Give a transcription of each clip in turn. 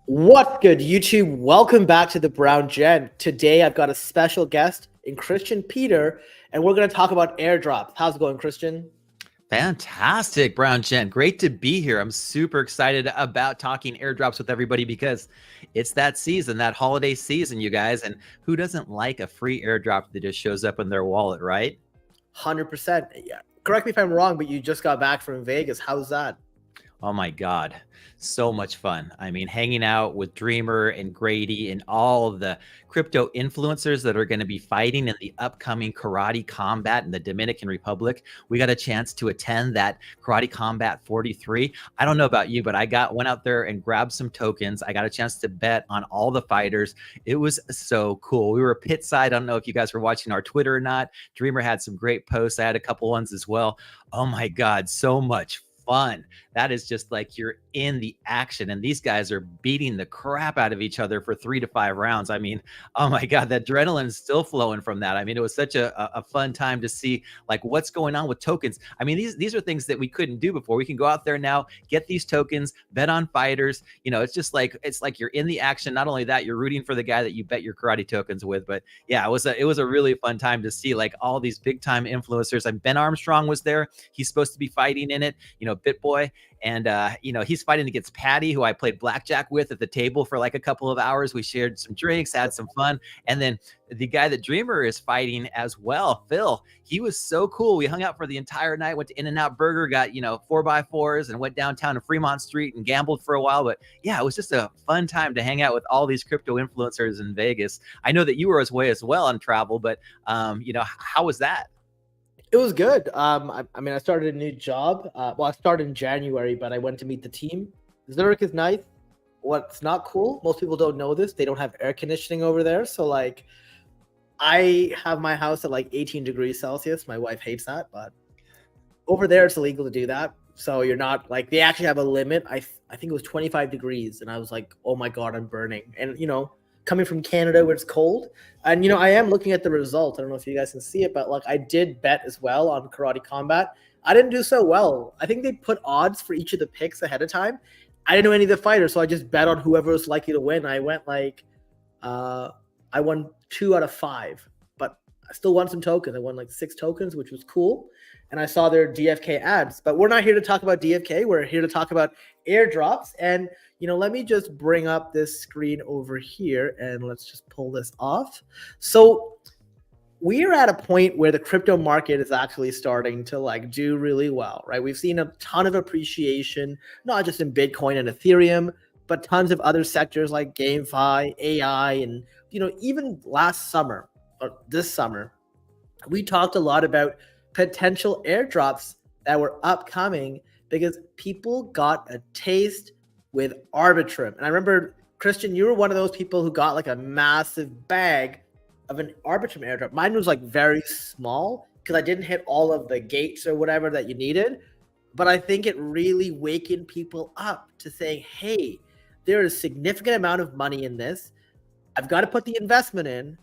What good, YouTube? Welcome back to the Brown Gen. Today, I've got a special guest in Christian Peter, and we're going to talk about airdrops. How's it going, Christian? Fantastic, Brown Gent. Great to be here. I'm super excited about talking airdrops with everybody because it's that season, that holiday season, you guys. And who doesn't like a free airdrop that just shows up in their wallet, right? 100%. Yeah. Correct me if I'm wrong, but you just got back from Vegas. How's that? Oh my God, so much fun. I mean, hanging out with Dreamer and Grady and all of the crypto influencers that are going to be fighting in the upcoming Karate Combat in the Dominican Republic. We got a chance to attend that Karate Combat 43. I don't know about you, but went out there and grabbed some tokens. I got a chance to bet on all the fighters. It was so cool. We were pit side. I don't know if you guys were watching our Twitter or not. Dreamer had some great posts. I had a couple ones as well. Oh my God, so much fun. That is just like you're in the action, and these guys are beating the crap out of each other for 3 to 5 rounds. I mean, oh my God, the adrenaline's still flowing from that. I mean, it was such a fun time to see like what's going on with tokens. I mean, these are things that we couldn't do before. We can go out there now, get these tokens, bet on fighters. You know, it's like you're in the action. Not only that, you're rooting for the guy that you bet your karate tokens with. But yeah, it was a really fun time to see like all these big time influencers. And Ben Armstrong was there. He's supposed to be fighting in it, you know, BitBoy. And, you know, he's fighting against Patty, who I played blackjack with at the table for like a couple of hours. We shared some drinks, had some fun. And then the guy that Dreamer is fighting as well, Phil, he was so cool. We hung out for the entire night, went to In-N-Out Burger, got, you know, 4x4s and went downtown to Fremont Street and gambled for a while. But yeah, it was just a fun time to hang out with all these crypto influencers in Vegas. I know that you were away as well on travel, but, you know, how was that? It was good. I mean, I started a new job. Well, I started in January, but I went to meet the team. Zurich is nice. What's not cool, most people don't know this, they don't have air conditioning over there. So, like, I have my house at like 18 degrees Celsius. My wife hates that, but over there it's illegal to do that. So you're not like, they actually have a limit. I think it was 25 degrees, and I was like, oh my God, I'm burning. And you know, coming from Canada where it's cold, and you know, I am looking at the result. I don't know if you guys can see it, but like I did bet as well on Karate Combat. I didn't do so well. I think they put odds for each of the picks ahead of time. I didn't know any of the fighters, so I just bet on whoever was likely to win. I went like, I won 2 out of 5, but I still won some tokens. I won like 6 tokens, which was cool. And I saw their DFK ads, but we're not here to talk about DFK. We're here to talk about airdrops. And, you know, let me just bring up this screen over here and let's just pull this off. So we're at a point where the crypto market is actually starting to like do really well, right? We've seen a ton of appreciation, not just in Bitcoin and Ethereum, but tons of other sectors like GameFi, AI, and, you know, even last summer or this summer, we talked a lot about potential airdrops that were upcoming because people got a taste with Arbitrum. And I remember, Christian, you were one of those people who got like a massive bag of an Arbitrum airdrop. Mine was like very small because I didn't hit all of the gates or whatever that you needed. But I think it really wakened people up to saying, hey, there is a significant amount of money in this. I've got to put the investment in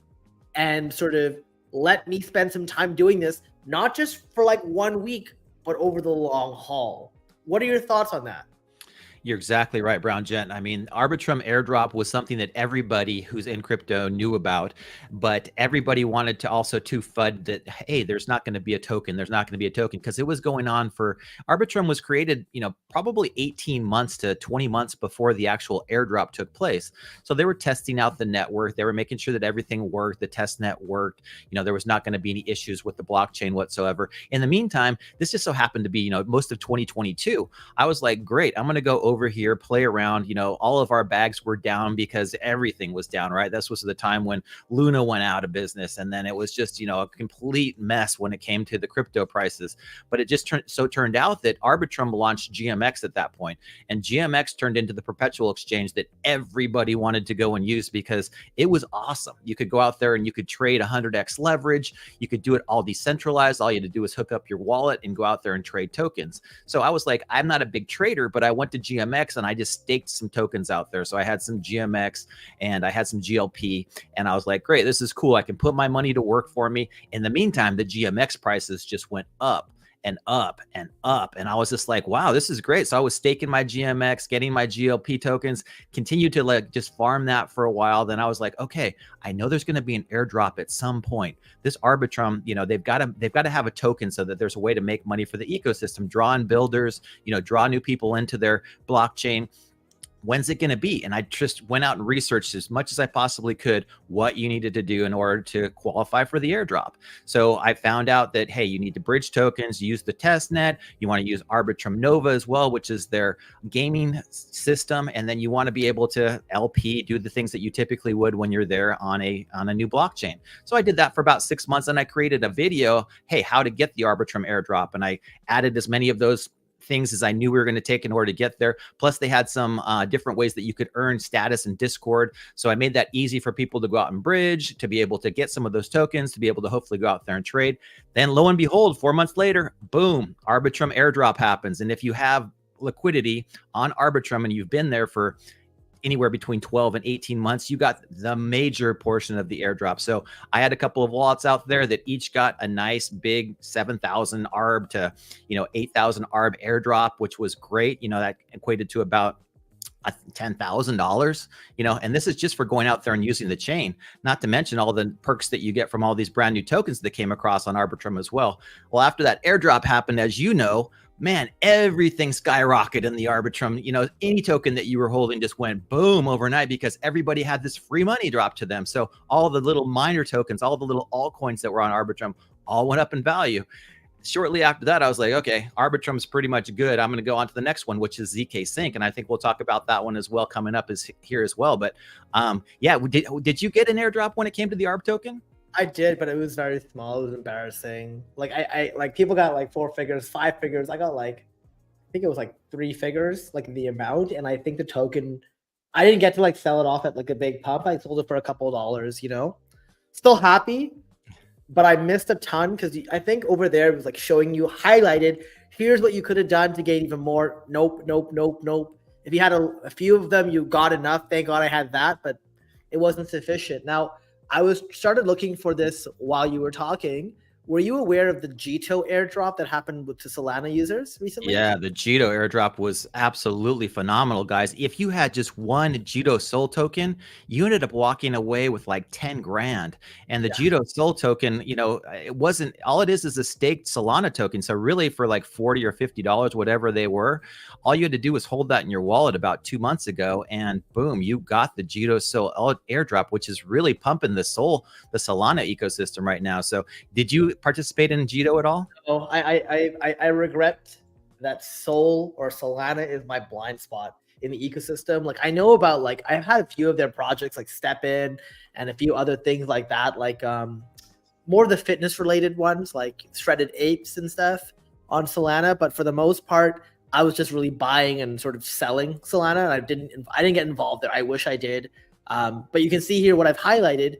and sort of let me spend some time doing this, not just for like 1 week, but over the long haul. What are your thoughts on that? You're exactly right, Brown Gent. I mean, Arbitrum airdrop was something that everybody who's in crypto knew about, but everybody wanted to also to FUD that, hey, there's not going to be a token. There's not going to be a token because it was going on for Arbitrum was created, you know, probably 18 months to 20 months before the actual airdrop took place. So they were testing out the network. They were making sure that everything worked. The test net worked. You know, there was not going to be any issues with the blockchain whatsoever. In the meantime, this just so happened to be, you know, most of 2022. I was like, great, I'm going to go over here, play around. You know, all of our bags were down because everything was down, right? This was the time when Luna went out of business. And then it was just, you know, a complete mess when it came to the crypto prices. But it just turned out that Arbitrum launched GMX at that point. And GMX turned into the perpetual exchange that everybody wanted to go and use because it was awesome. You could go out there and you could trade 100x leverage. You could do it all decentralized. All you had to do was hook up your wallet and go out there and trade tokens. So I was like, I'm not a big trader, but I went to GMX and I just staked some tokens out there. So I had some GMX and I had some GLP and I was like, great, this is cool. I can put my money to work for me. In the meantime, the GMX prices just went up. and up and up. And I was just like, wow, this is great. So I was staking my GMX, getting my GLP tokens, continued to like just farm that for a while. Then I was like, okay, I know there's going to be an airdrop at some point. This Arbitrum, you know, they've got to have a token so that there's a way to make money for the ecosystem, draw in builders, you know, draw new people into their blockchain. When's it going to be? And I just went out and researched as much as I possibly could what you needed to do in order to qualify for the airdrop. So I found out that, hey, you need to bridge tokens, use the test net. You want to use Arbitrum Nova as well, which is their gaming system. And then you want to be able to LP, do the things that you typically would when you're there on a new blockchain. So I did that for about 6 months, and I created a video, hey, how to get the Arbitrum airdrop. And I added as many of those things as I knew we were going to take in order to get there. Plus they had some different ways that you could earn status in Discord. So I made that easy for people to go out and bridge, to be able to get some of those tokens, to be able to hopefully go out there and trade. Then lo and behold, 4 months later, boom, Arbitrum airdrop happens. And if you have liquidity on Arbitrum and you've been there for anywhere between 12 and 18 months, you got the major portion of the airdrop. So I had a couple of wallets out there that each got a nice big 7,000 ARB to, you know, 8,000 ARB airdrop, which was great. You know, that equated to about $10,000, you know, and this is just for going out there and using the chain, not to mention all the perks that you get from all these brand new tokens that came across on Arbitrum as well. Well, after that airdrop happened, as you know, man, everything skyrocketed in the Arbitrum. You know, any token that you were holding just went boom overnight because everybody had this free money drop to them. So all the little miner tokens, all the little altcoins that were on Arbitrum all went up in value. Shortly after that, I was like, okay, Arbitrum's pretty much good. I'm going to go on to the next one, which is ZK Sync. And I think we'll talk about that one as well coming up here as well. But yeah, did you get an airdrop when it came to the ARB token? I did, but it was very small. It was embarrassing. Like I like people got like 4 figures, 5 figures. I got like, I think it was like 3 figures, like the amount. And I think the token, I didn't get to like sell it off at like a big pump. I sold it for a couple of dollars, you know, still happy, but I missed a ton because I think over there it was like showing you highlighted, here's what you could have done to gain even more. Nope, nope, nope, nope. If you had a few of them, you got enough. Thank God I had that, but it wasn't sufficient. Now, I started looking for this while you were talking. Were you aware of the Jito airdrop that happened to Solana users recently? Yeah, the Jito airdrop was absolutely phenomenal, guys. If you had just one Jito Soul token, you ended up walking away with like 10 grand. And the Jito Soul token, you know, it wasn't, all it is a staked Solana token. So really for like $40 or $50, whatever they were, all you had to do was hold that in your wallet about 2 months ago, and boom, you got the Jito Soul airdrop, which is really pumping the Solana ecosystem right now. So did you participate in Jito at all? Oh, I regret that Sol or Solana is my blind spot in the ecosystem. Like I know about, like I've had a few of their projects like Step In and a few other things like that, like more of the fitness related ones like Shredded Apes and stuff on Solana. But for the most part, I was just really buying and sort of selling Solana, and I didn't get involved there. I wish I did. But you can see here what I've highlighted.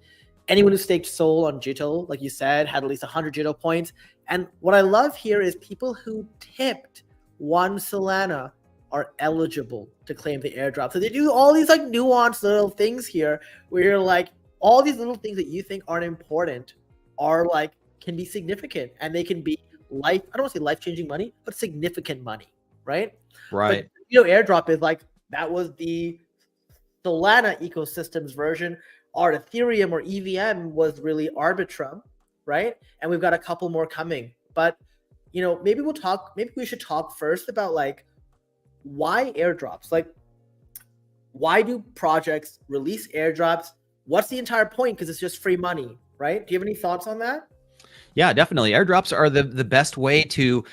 Anyone who staked Sol on Jito, like you said, had at least 100 Jito points. And what I love here is people who tipped 1 Solana are eligible to claim the airdrop. So they do all these like nuanced little things here where you're like, all these little things that you think aren't important are like, can be significant, and they can be I don't want to say life-changing money, but significant money, right? Right. But, you know, airdrop is like, that was the Solana ecosystem's version. Our Ethereum or EVM was really Arbitrum, right? And we've got a couple more coming. But, you know, maybe we should talk first about like, why airdrops? Like, why do projects release airdrops? What's the entire point? Because it's just free money, right? Do you have any thoughts on that? Yeah, definitely. Airdrops are the best way to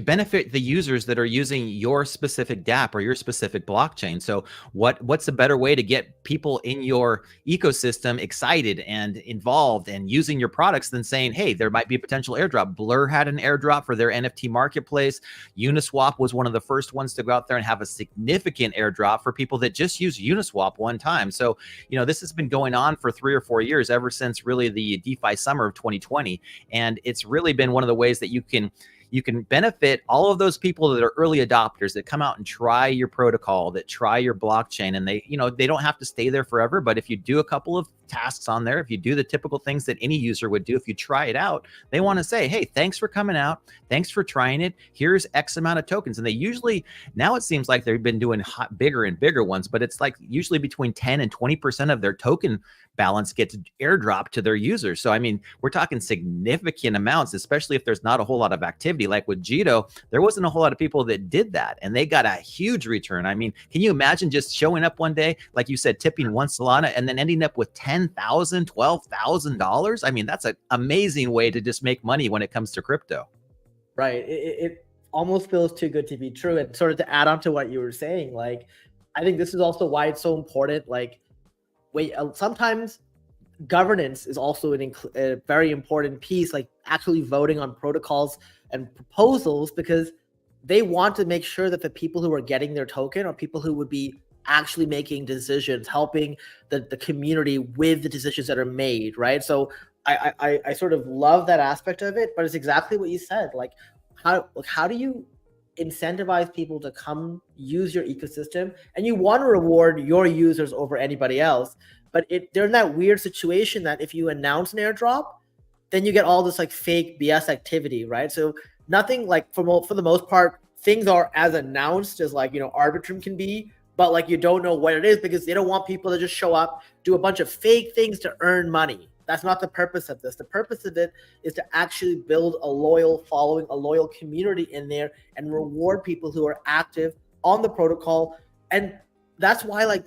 benefit the users that are using your specific dApp or your specific blockchain. So what's a better way to get people in your ecosystem excited and involved and using your products than saying, hey, there might be a potential airdrop. Blur had an airdrop for their NFT marketplace. Uniswap was one of the first ones to go out there and have a significant airdrop for people that just use Uniswap one time. So, you know, this has been going on for 3 or 4 years, ever since really the DeFi summer of 2020. And it's really been one of the ways that you can you can benefit all of those people that are early adopters that come out and try your protocol, that try your blockchain, and they, they don't have to stay there forever. But if you do a couple of tasks on there, if you do the typical things that any user would do, if you try it out, they want to say, hey, thanks for coming out. Thanks for trying it. Here's X amount of tokens. And they usually, now it seems like they've been doing bigger and bigger ones, but it's like usually between 10 and 20% of their token balance gets airdropped to their users. So, I mean, we're talking significant amounts, especially if there's not a whole lot of activity. Like with Jito, there wasn't a whole lot of people that did that, and they got a huge return. I mean, can you imagine just showing up one day, like you said, tipping one Solana and then ending up with $10,000, $12,000? I mean, that's an amazing way to just make money when it comes to crypto. Right. It almost feels too good to be true. And sort of to add on to what you were saying, like, I think this is also why it's so important. Like, sometimes governance is also a very important piece, like actually voting on protocols and proposals, because they want to make sure that the people who are getting their token are people who would be actually making decisions, helping the community with the decisions that are made, right? So I sort of love that aspect of it, but it's exactly what you said. Like, how do you incentivize people to come use your ecosystem? And you want to reward your users over anybody else, but they're in that weird situation that if you announce an airdrop, then you get all this like fake BS activity, right? So nothing, like for the most part, things are as announced as like, Arbitrum can be, but like you don't know what it is because they don't want people to just show up, do a bunch of fake things to earn money. That's not the purpose of this. The purpose of it is to actually build a loyal following, a loyal community in there, and reward people who are active on the protocol. And that's why, like,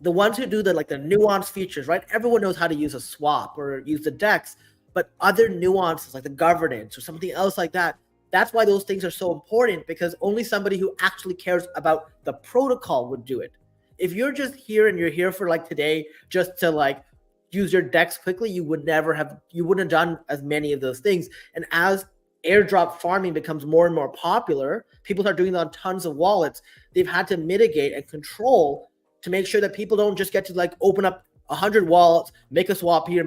the ones who do the nuanced features, right? Everyone knows how to use a swap or use the DEX, but other nuances like the governance or something else like that, that's why those things are so important, because only somebody who actually cares about the protocol would do it. If you're just here and you're here for like today just to like use your DEX quickly, you wouldn't have done as many of those things. And as airdrop farming becomes more and more popular, people start doing that on tons of wallets. They've had to mitigate and control to make sure that people don't just get to like open up 100 wallets, make a swap here,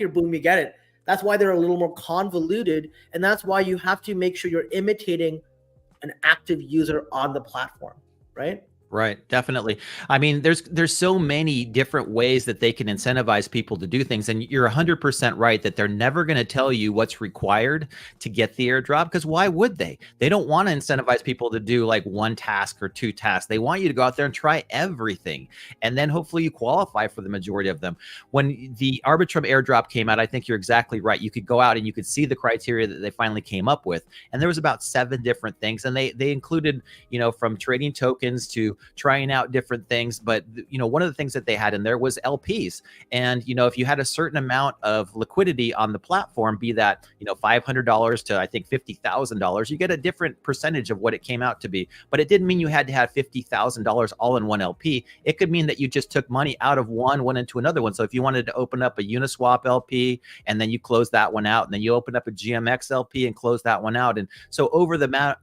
boom, you get it. That's why they're a little more convoluted, and that's why you have to make sure you're imitating an active user on the platform, right? Right, definitely. I mean, there's so many different ways that they can incentivize people to do things, and you're 100% right that they're never going to tell you what's required to get the airdrop, because why would they? They don't want to incentivize people to do like one task or two tasks. They want you to go out there and try everything, and then hopefully you qualify for the majority of them. When the Arbitrum airdrop came out, I think you're exactly right. You could go out and you could see the criteria that they finally came up with, and there was about 7 different things, and they included, from trading tokens to trying out different things. But one of the things that they had in there was LPs, and if you had a certain amount of liquidity on the platform, be that $500 to I think $50,000, you get a different percentage of what it came out to be. But it didn't mean you had to have $50,000 all in one LP. It could mean that you just took money out of one, went into another one. So if you wanted to open up a Uniswap LP and then you close that one out, and then you open up a GMX LP and close that one out, and so over the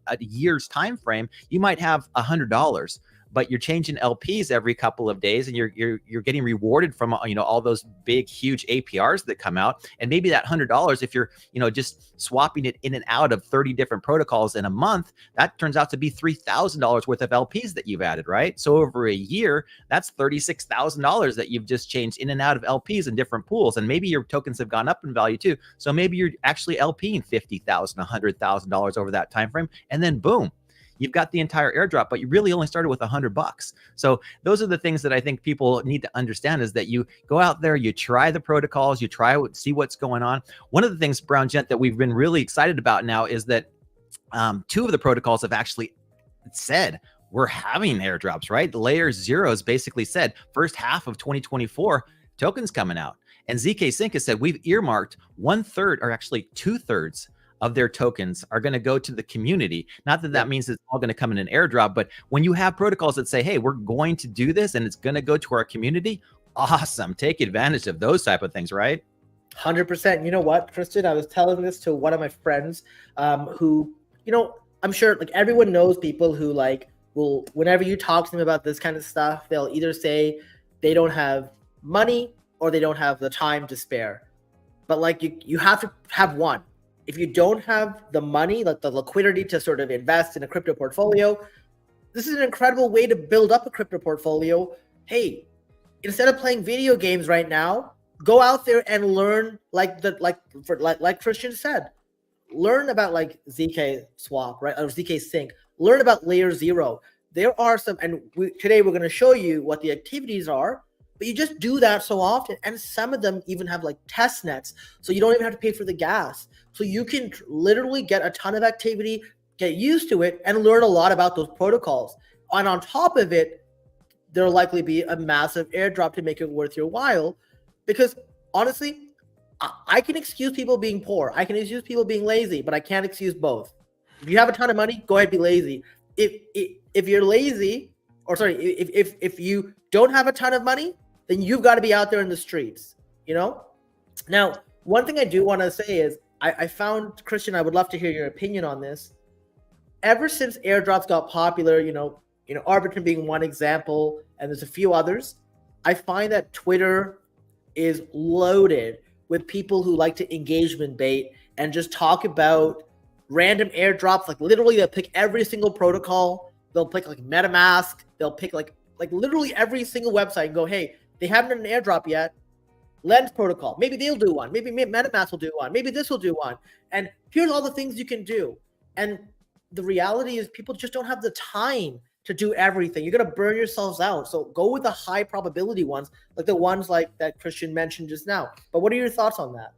a year's time frame, you might have $100, but you're changing LPs every couple of days, and you're getting rewarded from all those big huge APRs that come out. And maybe that $100, if you're just swapping it in and out of 30 different protocols in a month, that turns out to be $3,000 worth of LPs that you've added, right? So over a year, that's $36,000 that you've just changed in and out of LPs in different pools. And maybe your tokens have gone up in value too. So maybe you're actually LPing $50,000, $100,000 over that time frame, and then boom, you've got the entire airdrop, but you really only started with $100. So those are the things that I think people need to understand, is that you go out there, you try the protocols, you see what's going on. One of the things, Brown Gent, that we've been really excited about now is that 2 of the protocols have actually said we're having airdrops, right? Layer Zero's basically said first half of 2024 tokens coming out. And ZK Sync has said we've earmarked 1/3, or actually 2/3 of their tokens are going to go to the community. Not that that means it's all going to come in an airdrop, but when you have protocols that say, hey, we're going to do this and it's going to go to our community, awesome. Take advantage of those type of things, right? 100%. You know what, Tristan? I was telling this to one of my friends who, I'm sure like everyone knows people who like will, whenever you talk to them about this kind of stuff, they'll either say they don't have money or they don't have the time to spare. But like you have to have one. if you don't have the money, like the liquidity to sort of invest in a crypto portfolio, this is an incredible way to build up a crypto portfolio. Hey, instead of playing video games right now, go out there and learn like Christian said, learn about like ZK swap, right? Or ZK sync, learn about layer 0. There are some, and today we're going to show you what the activities are, but you just do that so often. And some of them even have like test nets. So you don't even have to pay for the gas. So you can literally get a ton of activity, get used to it, and learn a lot about those protocols. And on top of it, there'll likely be a massive airdrop to make it worth your while. Because honestly, I can excuse people being poor. I can excuse people being lazy, but I can't excuse both. If you have a ton of money, go ahead, be lazy. If you're lazy, or sorry, if you don't have a ton of money, then you've got to be out there in the streets, you know? Now, one thing I do want to say is I found, Christian, I would love to hear your opinion on this. Ever since airdrops got popular, Arbitrum being one example, and there's a few others, I find that Twitter is loaded with people who like to engagement bait and just talk about random airdrops. Like literally they'll pick every single protocol. They'll pick like MetaMask. They'll pick like literally every single website and go, hey, they haven't done an airdrop yet. Lens protocol. Maybe they'll do one. Maybe MetaMask will do one. Maybe this will do one. And here's all the things you can do. And the reality is people just don't have the time to do everything. You're going to burn yourselves out. So go with the high probability ones, like the ones like that Christian mentioned just now. But what are your thoughts on that?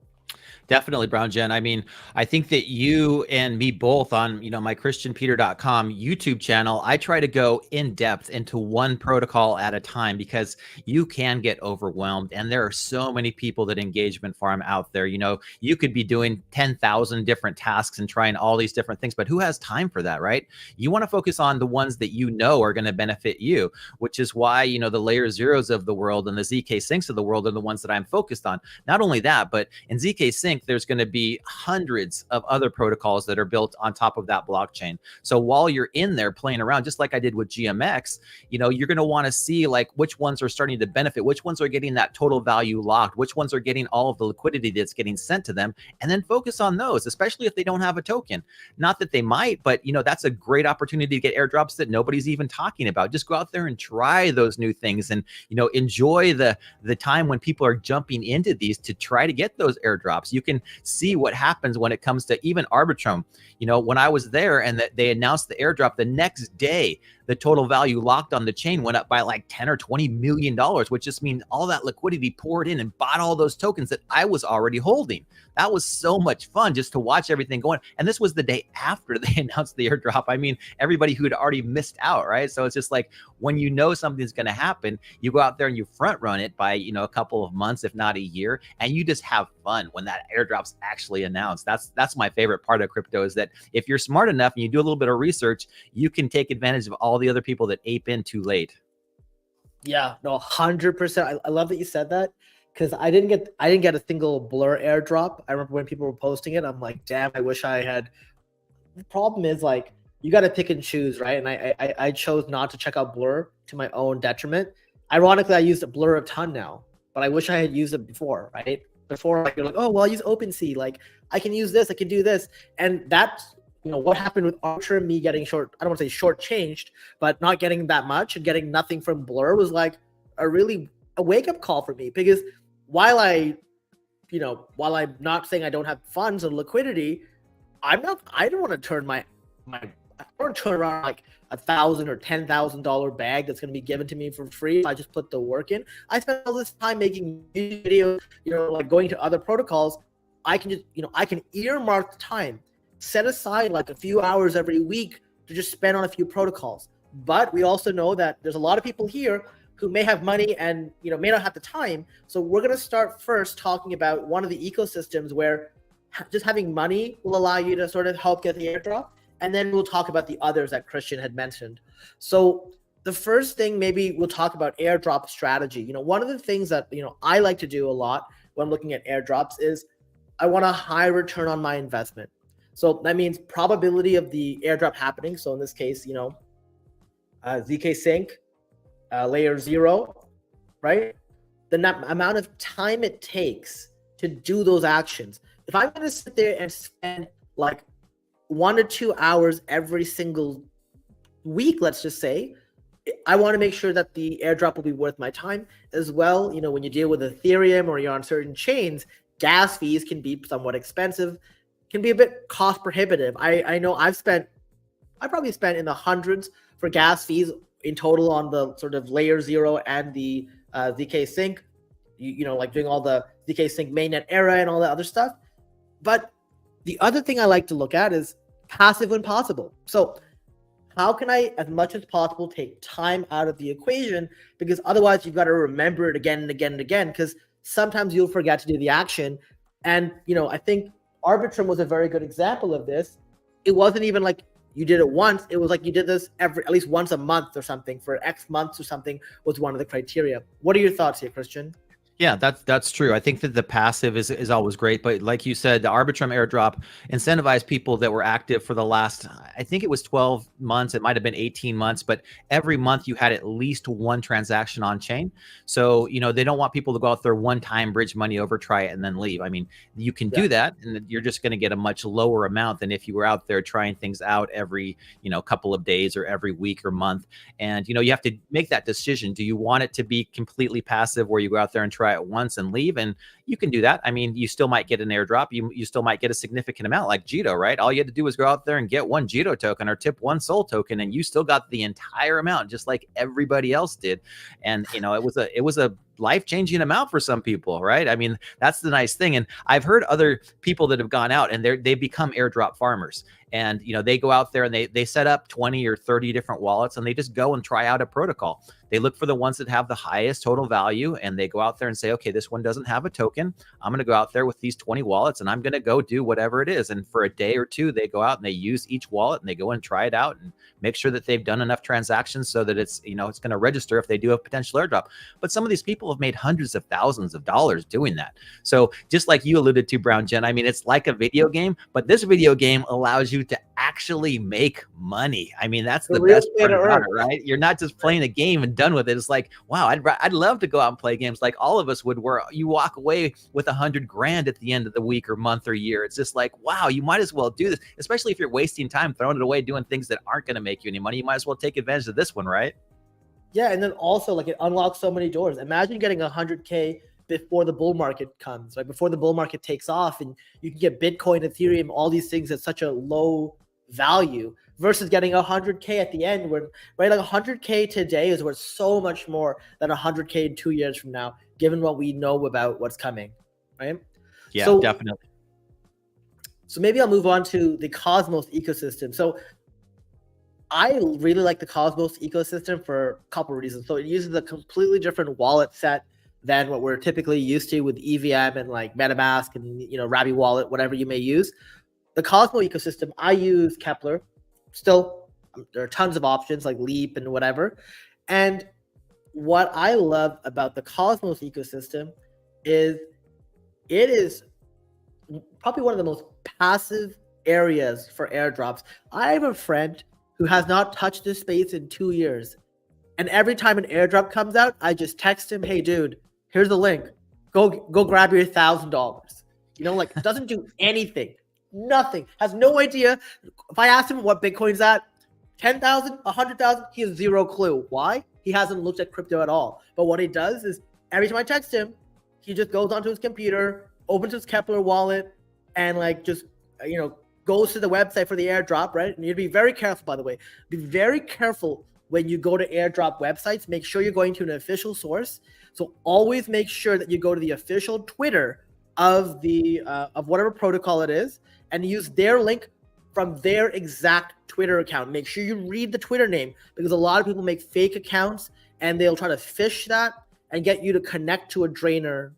Definitely, Brown Jen. I mean, I think that you and me both on, my christianpeter.com YouTube channel, I try to go in depth into one protocol at a time because you can get overwhelmed. And there are so many people that engagement farm out there. You could be doing 10,000 different tasks and trying all these different things, but who has time for that, right? You want to focus on the ones that are going to benefit you, which is why, the layer zeros of the world and the ZK syncs of the world are the ones that I'm focused on. Not only that, but in ZK sync, there's going to be hundreds of other protocols that are built on top of that blockchain. So while you're in there playing around, just like I did with GMX, you're going to want to see like which ones are starting to benefit, which ones are getting that total value locked, which ones are getting all of the liquidity that's getting sent to them, and then focus on those, especially if they don't have a token. Not that they might, but that's a great opportunity to get airdrops that nobody's even talking about. Just go out there and try those new things and, enjoy the time when people are jumping into these to try to get those airdrops. You can see what happens when it comes to even Arbitrum. When I was there and that they announced the airdrop, the next day, the total value locked on the chain went up by like 10 or $20 million, which just means all that liquidity poured in and bought all those tokens that I was already holding. That was so much fun just to watch everything going. And this was the day after they announced the airdrop. I mean, everybody who had already missed out, right? So it's just like when something's going to happen, you go out there and you front run it by, a couple of months, if not a year, and you just have fun when that airdrop's actually announced. That's my favorite part of crypto, is that if you're smart enough and you do a little bit of research, you can take advantage of all the other people that ape in too late. Yeah, no, 100%. I love that you said that, because I didn't get a single Blur airdrop. I remember when people were posting it, I'm like, damn, I wish I had. The problem is like you got to pick and choose, right? And I chose not to check out Blur to my own detriment. Ironically, I use Blur a ton now, but I wish I had used it before, right? Before, like, you're like, oh, well, I'll use OpenSea. Like, I can use this, I can do this. And that's, what happened with Archer, me getting I don't want to say shortchanged, but not getting that much and getting nothing from Blur was like a wake-up call for me. Because while I'm not saying I don't have funds and liquidity, I don't want to turn I don't want to turn around like $1,000 or $10,000 bag that's going to be given to me for free. I just put the work in. I spent all this time making videos, like going to other protocols. I can just, I can earmark the time, set aside like a few hours every week to just spend on a few protocols. But we also know that there's a lot of people here who may have money and, may not have the time. So we're going to start first talking about one of the ecosystems where just having money will allow you to sort of help get the airdrop. And then we'll talk about the others that Christian had mentioned. So the first thing, maybe we'll talk about airdrop strategy. One of the things that, I like to do a lot when looking at airdrops is I want a high return on my investment. So that means probability of the airdrop happening. So in this case, ZK Sync, layer 0, right? The amount of time it takes to do those actions. if I'm going to sit there and spend like 1 to 2 hours every single week, let's just say, I want to make sure that the airdrop will be worth my time as well. You know, when you deal with Ethereum or you're on certain chains, gas fees can be somewhat expensive, can be a bit cost prohibitive. I know I probably spent in the hundreds for gas fees in total on the sort of layer 0 and the ZK Sync, you know, like doing all the ZK Sync mainnet era and all that other stuff. But the other thing I like to look at is passive when possible. So how can I, as much as possible, take time out of the equation? Because otherwise you've got to remember it again and again and again, because sometimes you'll forget to do the action. And, you know, I think Arbitrum was a very good example of this. It wasn't even like you did it once. It was like you did this at least once a month or something for X months or something was one of the criteria. What are your thoughts here, Christian? Yeah, that's true. I think that the passive is always great, but like you said, the Arbitrum airdrop incentivized people that were active for the last, I think it was 12 months. It might have been 18 months, but every month you had at least one transaction on chain. So, you know, they don't want people to go out there one time, bridge money over, try it, and then leave. I mean, you can do that, and you're just going to get a much lower amount than if you were out there trying things out every, you know, couple of days or every week or month. And, you know, you have to make that decision. Do you want it to be completely passive where you go out there and try it once and leave? And you can do that. I mean, you still might get an airdrop. You still might get a significant amount like Jito, right? All you had to do was go out there and get one Jito token or tip one Sol token, and you still got the entire amount, just like everybody else did. And, you know, it was a life-changing amount for some people, right? I mean, that's the nice thing. And I've heard other people that have gone out and they've become airdrop farmers. And, you know, they go out there and they set up 20 or 30 different wallets, and they just go and try out a protocol. They look for the ones that have the highest total value, and they go out there and say, okay, this one doesn't have a token. I'm going to go out there with these 20 wallets, and I'm going to go do whatever it is. And for a day or two, they go out and they use each wallet, and they go and try it out and make sure that they've done enough transactions so that it's, you know, it's going to register if they do a potential airdrop. But some of these people have made hundreds of thousands of dollars doing that. So just like you alluded to, Brown Jen, I mean, it's like a video game, but this video game allows you to actually make money. I mean, that's the best part about it, right? You're not just playing a game and done with it. It's like, wow, I'd love to go out and play games like all of us would, where you walk away with $100,000 at the end of the week or month or year. It's just like, wow, you might as well do this, especially if you're wasting time throwing it away doing things that aren't going to make you any money. You might as well take advantage of this one, right? Yeah, and then also, like, it unlocks so many doors. Imagine getting 100K before the bull market comes, right? Before the bull market takes off, and you can get Bitcoin, Ethereum, all these things at such a low value versus getting 100K at the end, where, right, like 100K today is worth so much more than 100K in 2 years from now, given what we know about what's coming, right? Yeah, so, definitely. So maybe I'll move on to the Cosmos ecosystem. So I really like the Cosmos ecosystem for a couple of reasons. So it uses a completely different wallet set than what we're typically used to with EVM and like MetaMask and, you know, Rabi Wallet, whatever you may use. The Cosmos ecosystem, I use Kepler. Still, there are tons of options like Leap and whatever. And what I love about the Cosmos ecosystem is it is probably one of the most passive areas for airdrops. I have a friend who has not touched this space in 2 years. And every time an airdrop comes out, I just text him, hey, dude, here's the link. Go grab your $1,000. You know, like, doesn't do anything. Nothing. Has no idea. If I asked him what Bitcoin's at, 10,000, 100,000, he has zero clue. Why? He hasn't looked at crypto at all. But what he does is every time I text him, he just goes onto his computer, opens his Kepler wallet, and like just, you know, goes to the website for the airdrop, right? And you'd be very careful, by the way. Be very careful when you go to airdrop websites. Make sure you're going to an official source. So always make sure that you go to the official Twitter of the of whatever protocol it is, and use their link from their exact Twitter account. Make sure you read the Twitter name, because a lot of people make fake accounts and they'll try to phish that and get you to connect to a drainer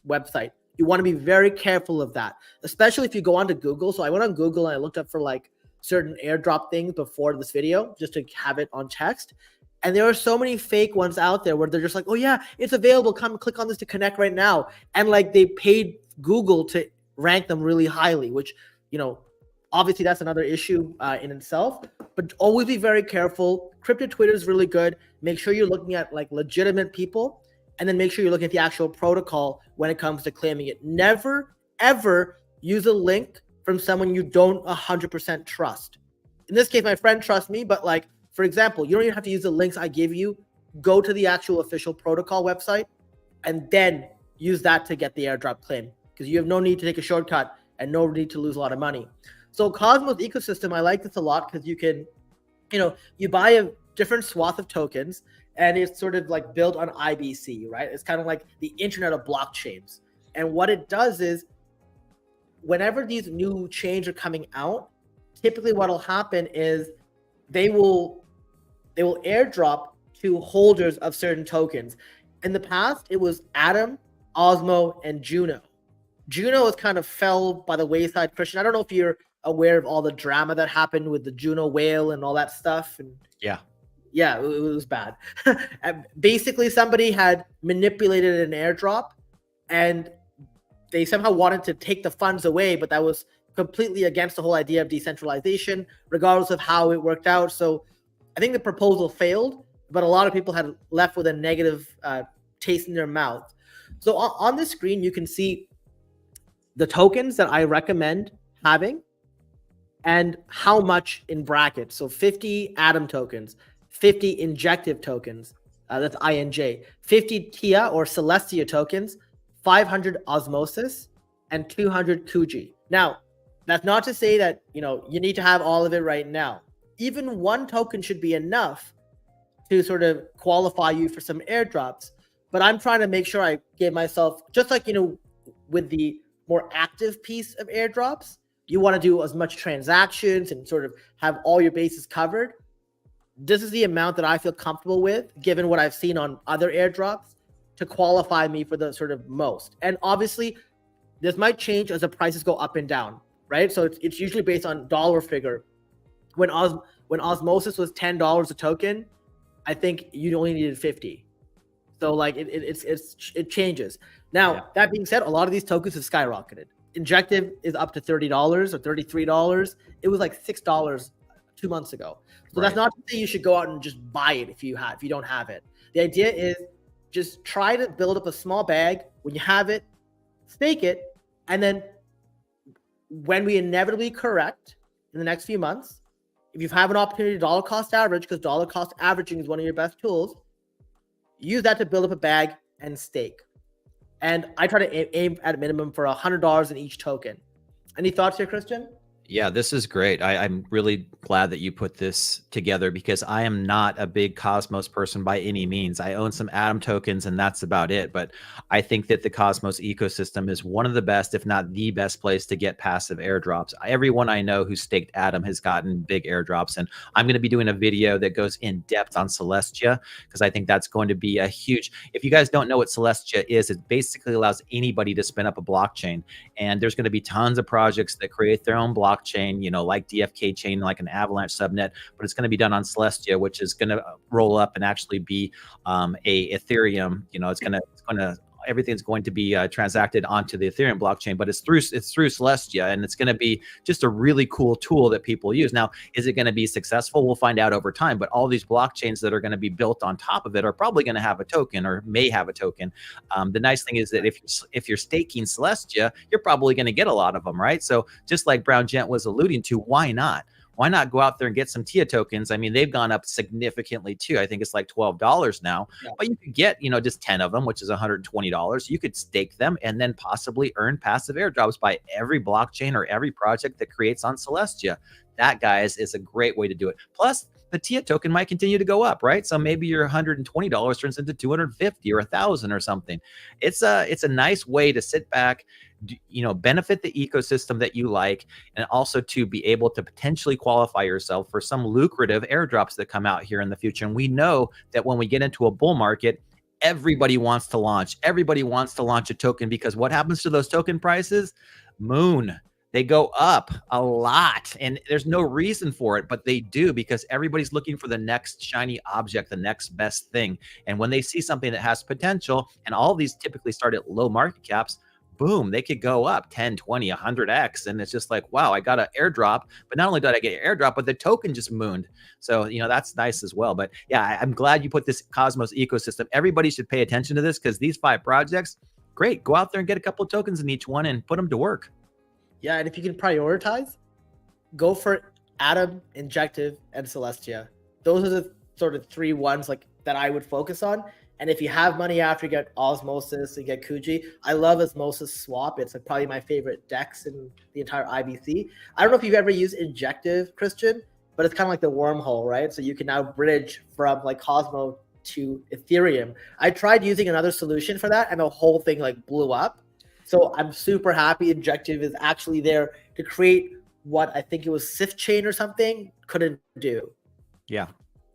website. You want to be very careful of that, especially if you go onto Google. So I went on Google and I looked up for like certain airdrop things before this video just to have it on text. And there are so many fake ones out there where they're just like, oh yeah, it's available. Come click on this to connect right now. And like they paid Google to rank them really highly, which, you know, obviously that's another issue in itself, but always be very careful. Crypto Twitter is really good. Make sure you're looking at like legitimate people, and then make sure you're looking at the actual protocol when it comes to claiming it. Never, ever use a link from someone you don't 100% trust. In this case, my friend trusts me, but like, for example, you don't even have to use the links I give you. Go to the actual official protocol website and then use that to get the airdrop claim, because you have no need to take a shortcut and no need to lose a lot of money. So Cosmos ecosystem, I like this a lot because you can, you buy a different swath of tokens and it's sort of like built on IBC, right? It's kind of like the internet of blockchains. And what it does is whenever these new chains are coming out, typically what will happen is they will airdrop to holders of certain tokens. In the past, it was Atom, Osmo, and Juno. Juno has kind of fell by the wayside, Christian. I don't know if you're aware of all the drama that happened with the Juno whale and all that stuff. And yeah, it was bad. Basically, somebody had manipulated an airdrop and they somehow wanted to take the funds away, but that was completely against the whole idea of decentralization, regardless of how it worked out. So I think the proposal failed, but a lot of people had left with a negative taste in their mouth. So on the screen, you can see the tokens that I recommend having and how much in brackets. So 50 Atom tokens, 50 Injective tokens, that's INJ, 50 TIA or Celestia tokens, 500 Osmosis, and 200 Kuji. Now, that's not to say that, you need to have all of it right now. Even one token should be enough to sort of qualify you for some airdrops. But I'm trying to make sure I give myself, just like, with the more active piece of airdrops, you want to do as much transactions and sort of have all your bases covered. This is the amount that I feel comfortable with, given what I've seen on other airdrops, to qualify me for the sort of most. And obviously, this might change as the prices go up and down, right? So it's usually based on dollar figure. When Osmosis was $10 a token, I think you only needed 50. So like it changes. Now, That being said, a lot of these tokens have skyrocketed. Injective is up to $30 or $33. It was like $6 2 months ago. So That's not to say you should go out and just buy it if you don't have it. The idea is just try to build up a small bag. When you have it, stake it, and then when we inevitably correct in the next few months, if you have an opportunity to dollar cost average, because dollar cost averaging is one of your best tools, use that to build up a bag and stake. And I try to aim at a minimum for $100 in each token. Any thoughts here, Christian? Yeah, this is great. I'm really glad that you put this together because I am not a big Cosmos person by any means. I own some Atom tokens and that's about it. But I think that the Cosmos ecosystem is one of the best, if not the best place to get passive airdrops. Everyone I know who's staked Atom has gotten big airdrops. And I'm going to be doing a video that goes in depth on Celestia because I think that's going to be a huge, if you guys don't know what Celestia is, it basically allows anybody to spin up a blockchain. And there's going to be tons of projects that create their own blockchain, like DFK chain, like an Avalanche subnet, but it's going to be done on Celestia, which is going to roll up and actually be a Ethereum. Everything's going to be transacted onto the Ethereum blockchain, but it's through Celestia, and it's going to be just a really cool tool that people use. Now, is it going to be successful? We'll find out over time, but all these blockchains that are going to be built on top of it are probably going to have a token or may have a token. The nice thing is that if you're staking Celestia, you're probably going to get a lot of them, right? So just like Brown Gent was alluding to, why not? Why not go out there and get some TIA tokens? I mean, they've gone up significantly too. I think it's like $12 now, but you could get, just 10 of them, which is $120. You could stake them and then possibly earn passive airdrops by every blockchain or every project that creates on Celestia. That, guys, is a great way to do it. Plus, the TIA token might continue to go up, right? So maybe your $120 turns into $250 or $1,000 or something. It's a nice way to sit back, benefit the ecosystem that you like, and also to be able to potentially qualify yourself for some lucrative airdrops that come out here in the future. And we know that when we get into a bull market, everybody wants to launch. Everybody wants to launch a token because what happens to those token prices? Moon. They go up a lot, and there's no reason for it, but they do because everybody's looking for the next shiny object, the next best thing. And when they see something that has potential, and all of these typically start at low market caps, boom, they could go up 10, 20, 100x. And it's just like, wow, I got an airdrop. But not only did I get an airdrop, but the token just mooned. So, that's nice as well. But yeah, I'm glad you put this Cosmos ecosystem. Everybody should pay attention to this because these 5 projects, great. Go out there and get a couple of tokens in each one and put them to work. Yeah, and if you can prioritize, go for Atom, Injective, and Celestia. Those are the sort of three ones like that I would focus on. And if you have money after, you get Osmosis and get Kuji. I love Osmosis Swap. It's like probably my favorite DEX in the entire IBC. I don't know if you've ever used Injective, Christian, but it's kind of like the wormhole, right? So you can now bridge from like Cosmo to Ethereum. I tried using another solution for that, and the whole thing like blew up. So I'm super happy Injective is actually there to create what I think it was Sift Chain or something couldn't do. Yeah.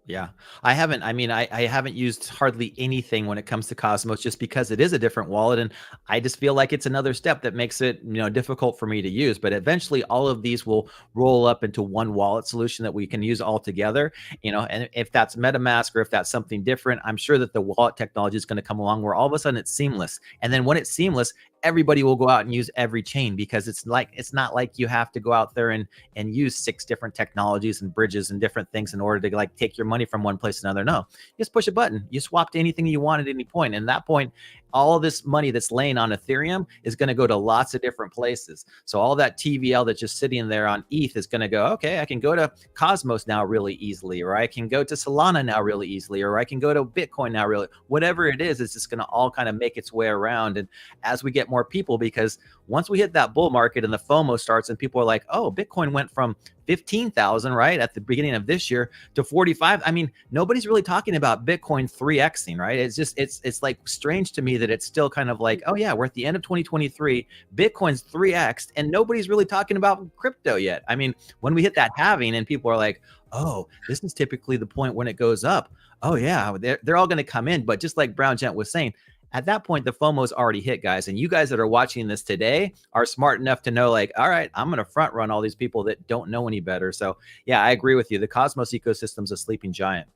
Yeah. I haven't used hardly anything when it comes to Cosmos just because it is a different wallet. And I just feel like it's another step that makes it, difficult for me to use. But eventually all of these will roll up into one wallet solution that we can use all together, and if that's MetaMask or if that's something different, I'm sure that the wallet technology is going to come along where all of a sudden it's seamless. And then when it's seamless, everybody will go out and use every chain because it's not like you have to go out there and use 6 different technologies and bridges and different things in order to like take your money from one place to another. No, you just push a button, you swap to anything you want at any point. And at that point, all of this money that's laying on Ethereum is going to go to lots of different places. So all that TVL that's just sitting there on ETH is going to go, okay, I can go to Cosmos now really easily, or I can go to Solana now really easily, or I can go to Bitcoin now really, whatever it is, it's just going to all kind of make its way around. And as we get more people, because once we hit that bull market and the FOMO starts and people are like, oh, Bitcoin went from 15,000 right at the beginning of this year to 45. I mean, nobody's really talking about Bitcoin 3xing, right? It's just it's like strange to me that it's still kind of like, oh yeah, we're at the end of 2023, Bitcoin's 3xed, and nobody's really talking about crypto yet. I mean, when we hit that halving and people are like, oh, this is typically the point when it goes up. Oh yeah, they're all going to come in, but just like Brown Gent was saying, at that point, the FOMO's already hit, guys. And you guys that are watching this today are smart enough to know, like, all right, I'm going to front run all these people that don't know any better. So, yeah, I agree with you. The Cosmos ecosystem's a sleeping giant.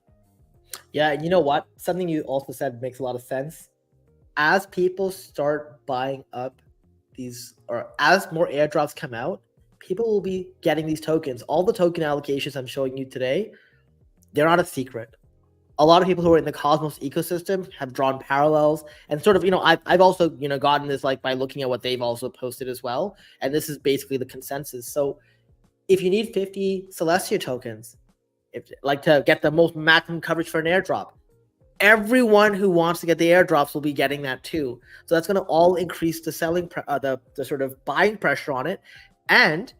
Yeah, and you know what? Something you also said makes a lot of sense. As people start buying up these, or as more airdrops come out, people will be getting these tokens. All the token allocations I'm showing you today, they're not a secret. A lot of people who are in the Cosmos ecosystem have drawn parallels and sort of, I've also, gotten this like by looking at what they've also posted as well. And this is basically the consensus. So if you need 50 Celestia tokens, to get the most maximum coverage for an airdrop, everyone who wants to get the airdrops will be getting that too. So that's going to all increase the selling, the sort of buying pressure on it. And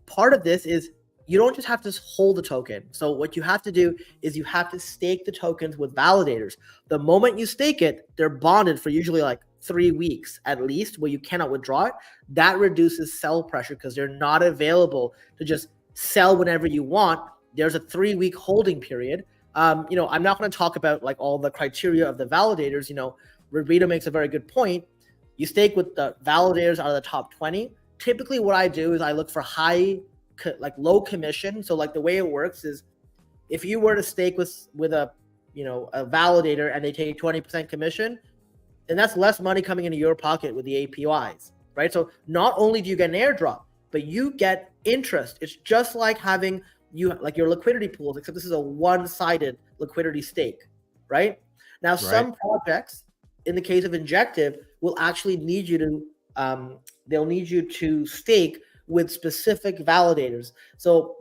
part of this is you don't just have to hold the token. So what you have to do is you have to stake the tokens with validators. The moment you stake it, they're bonded for usually like 3 weeks at least, where you cannot withdraw it. That reduces sell pressure because they're not available to just sell whenever you want. There's a 3-week holding period. I'm not going to talk about like all the criteria of the validators. Rodrigo makes a very good point. You stake with the validators out of the top 20. Typically what I do is I look for low commission. So like the way it works is if you were to stake with a validator and they take 20% commission, then that's less money coming into your pocket with the APYs, right? So not only do you get an airdrop, but you get interest. It's just like having your liquidity pools, except this is a one-sided liquidity stake, right? Now, some projects, in the case of Injective, will actually need you to they'll need you to stake with specific validators. So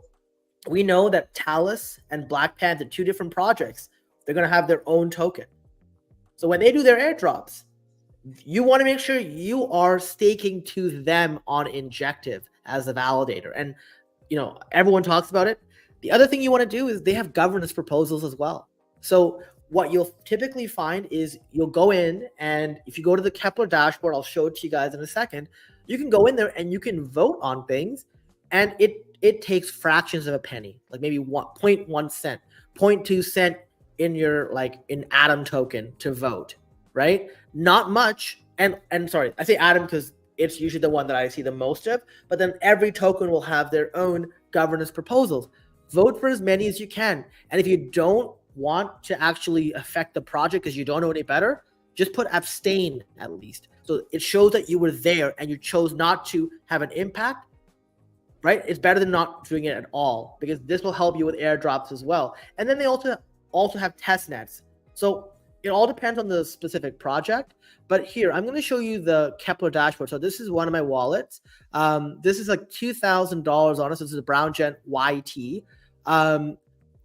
we know that Talus and Black Panther, 2 different projects, they're going to have their own token. So when they do their airdrops, you want to make sure you are staking to them on Injective as a validator. And, everyone talks about it. The other thing you want to do is they have governance proposals as well. So what you'll typically find is you'll go in, and if you go to the Kepler dashboard, I'll show it to you guys in a second, you can go in there and you can vote on things, and it takes fractions of a penny, like maybe 0.1 cent, 0.2 cent in your in Atom token to vote, right? Not much. And sorry, I say Atom because it's usually the one that I see the most of, but then every token will have their own governance proposals. Vote for as many as you can. And if you don't want to actually affect the project because you don't know any better, just put abstain at least. So it shows that you were there and you chose not to have an impact, right? It's better than not doing it at all, because this will help you with airdrops as well. And then they also have test nets. So, it all depends on the specific project. But here, I'm going to show you the Kepler dashboard. So this is one of my wallets. This is like $2,000 on it. So this is a Brown Gent YT.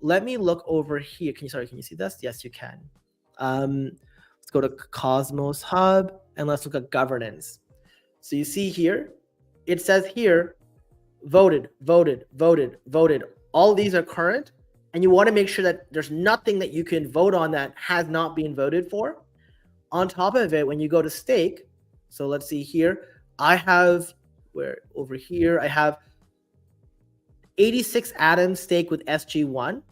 Let me look over here. Can you see this? Yes, you can. Let's go to Cosmos Hub and let's look at governance. So you see here, it says here, voted. All these are current, and you want to make sure that there's nothing that you can vote on that has not been voted for. On top of it, when you go to stake, so let's see here, I have, over here, I have 86 atoms stake with SG1.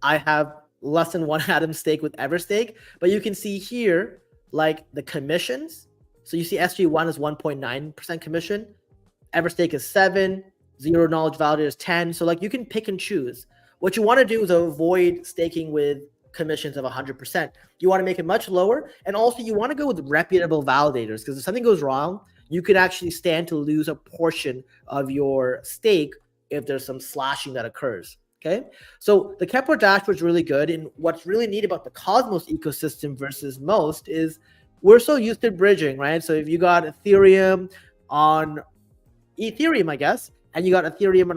I have less than 1 atom stake with Everstake, but you can see here, like the commissions. So you see SG1 is 1.9% commission, Everstake is 7, zero knowledge validator is 10. So like you can pick and choose. What you want to do is avoid staking with commissions of 100%. You want to make it much lower, and also you want to go with reputable validators, because if something goes wrong, you could actually stand to lose a portion of your stake if there's some slashing that occurs. Okay, so the Kepler dashboard is really good, and what's really neat about the Cosmos ecosystem versus most is we're so used to bridging, right? So if you got Ethereum on Ethereum, I guess, and you got Ethereum on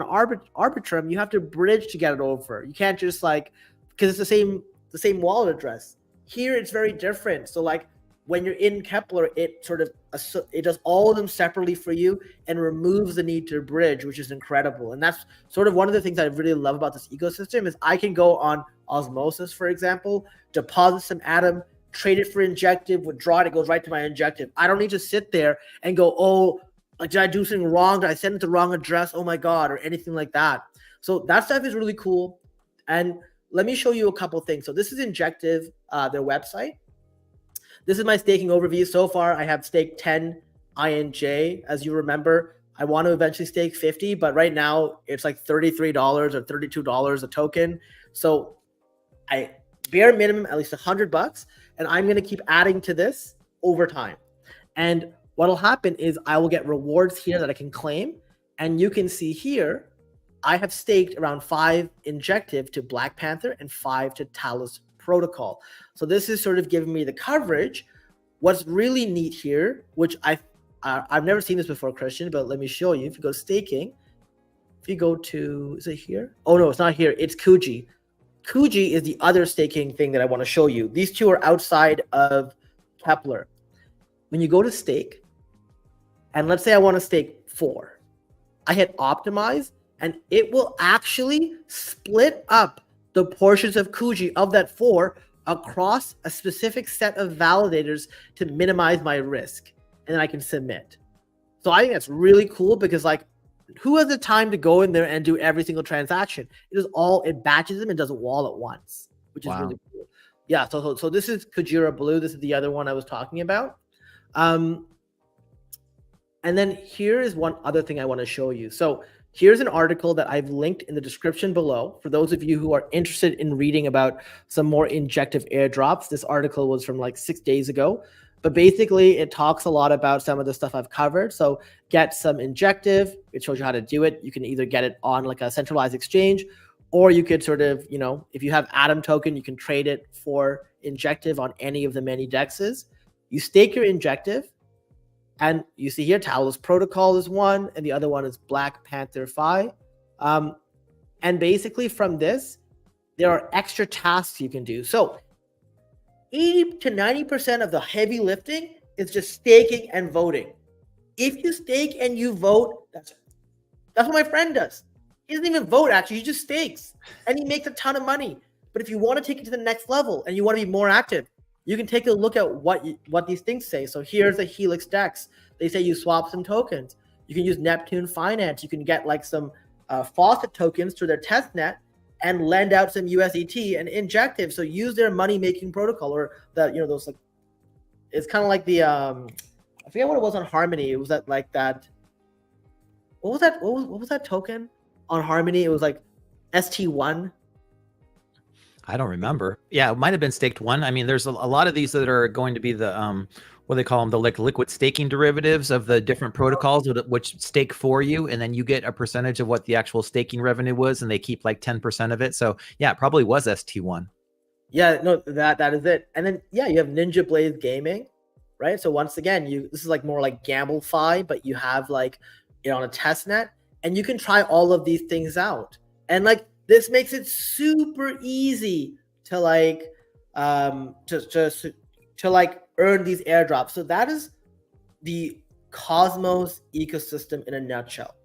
Arbitrum, you have to bridge to get it over. You can't just like, because it's the same wallet address. Here it's very different. So like when you're in Kepler, it does all of them separately for you and removes the need to bridge, which is incredible. And that's sort of one of the things I really love about this ecosystem is I can go on Osmosis, for example, deposit some Atom, trade it for Injective, withdraw it, it goes right to my Injective. I don't need to sit there and go, oh, did I do something wrong? Did I send it to the wrong address? Oh my God, or anything like that. So that stuff is really cool. And let me show you a couple things. So this is Injective, their website. This is my staking overview. So far, I have staked 10 INJ. As you remember, I want to eventually stake 50, but right now it's like $33 or $32 a token. So I bare minimum at least $100, and I'm going to keep adding to this over time. And what'll happen is I will get rewards here that I can claim, and you can see here I have staked around 5 Injective to Black Panther and 5 to Talos Protocol. So this is sort of giving me the coverage. What's really neat here, which I've never seen this before, Christian, but let me show you. If you go staking, if you go to, is it here? Oh no, it's not here. It's Kuji. Kuji is the other staking thing that I want to show you. These two are outside of Kepler. When you go to stake, and let's say I want to stake 4, I hit optimize, and it will actually split up the portions of Kuji of that 4 across a specific set of validators to minimize my risk. And then I can submit. So I think that's really cool because like, who has the time to go in there and do every single transaction? It batches them and does it all at once, which is really cool. Yeah, so this is Kujira Blue. This is the other one I was talking about. And then here is one other thing I want to show you. So here's an article that I've linked in the description below for those of you who are interested in reading about some more injective airdrops. This article was from like 6 days ago, but basically it talks a lot about some of the stuff I've covered. So get some injective. It shows you how to do it. You can either get it on like a centralized exchange, or you could sort of, if you have Atom token, you can trade it for injective on any of the many dexes. You stake your injective. And you see here, Talos Protocol is one, and the other one is Black Panther Phi. And basically from this, there are extra tasks you can do. So 80 to 90% of the heavy lifting is just staking and voting. If you stake and you vote, that's what my friend does. He doesn't even vote, actually. He just stakes, and he makes a ton of money. But if you want to take it to the next level and you want to be more active, you can take a look at what these things say. So here's a Helix DEX. They say you swap some tokens. You can use Neptune Finance. You can get like some faucet tokens through their test net and lend out some USDT and Injective. So use their money-making protocol, or that, those like, it's kind of like the, I forget what it was on Harmony. It was that like that, what was that? What was that token on Harmony? It was like ST1. I don't remember. Yeah, it might have been staked 1. I mean, there's a lot of these that are going to be the what do they call them, the like liquid staking derivatives of the different protocols which stake for you, and then you get a percentage of what the actual staking revenue was, and they keep like 10% of it. So yeah, it probably was ST1. Yeah, no, that is it. And then yeah, you have Ninja Blaze Gaming, right? So once again, this is like more like Gamblefy, but you have like it on a test net, and you can try all of these things out. And like this makes it super easy to like to like earn these airdrops. So that is the Cosmos ecosystem in a nutshell,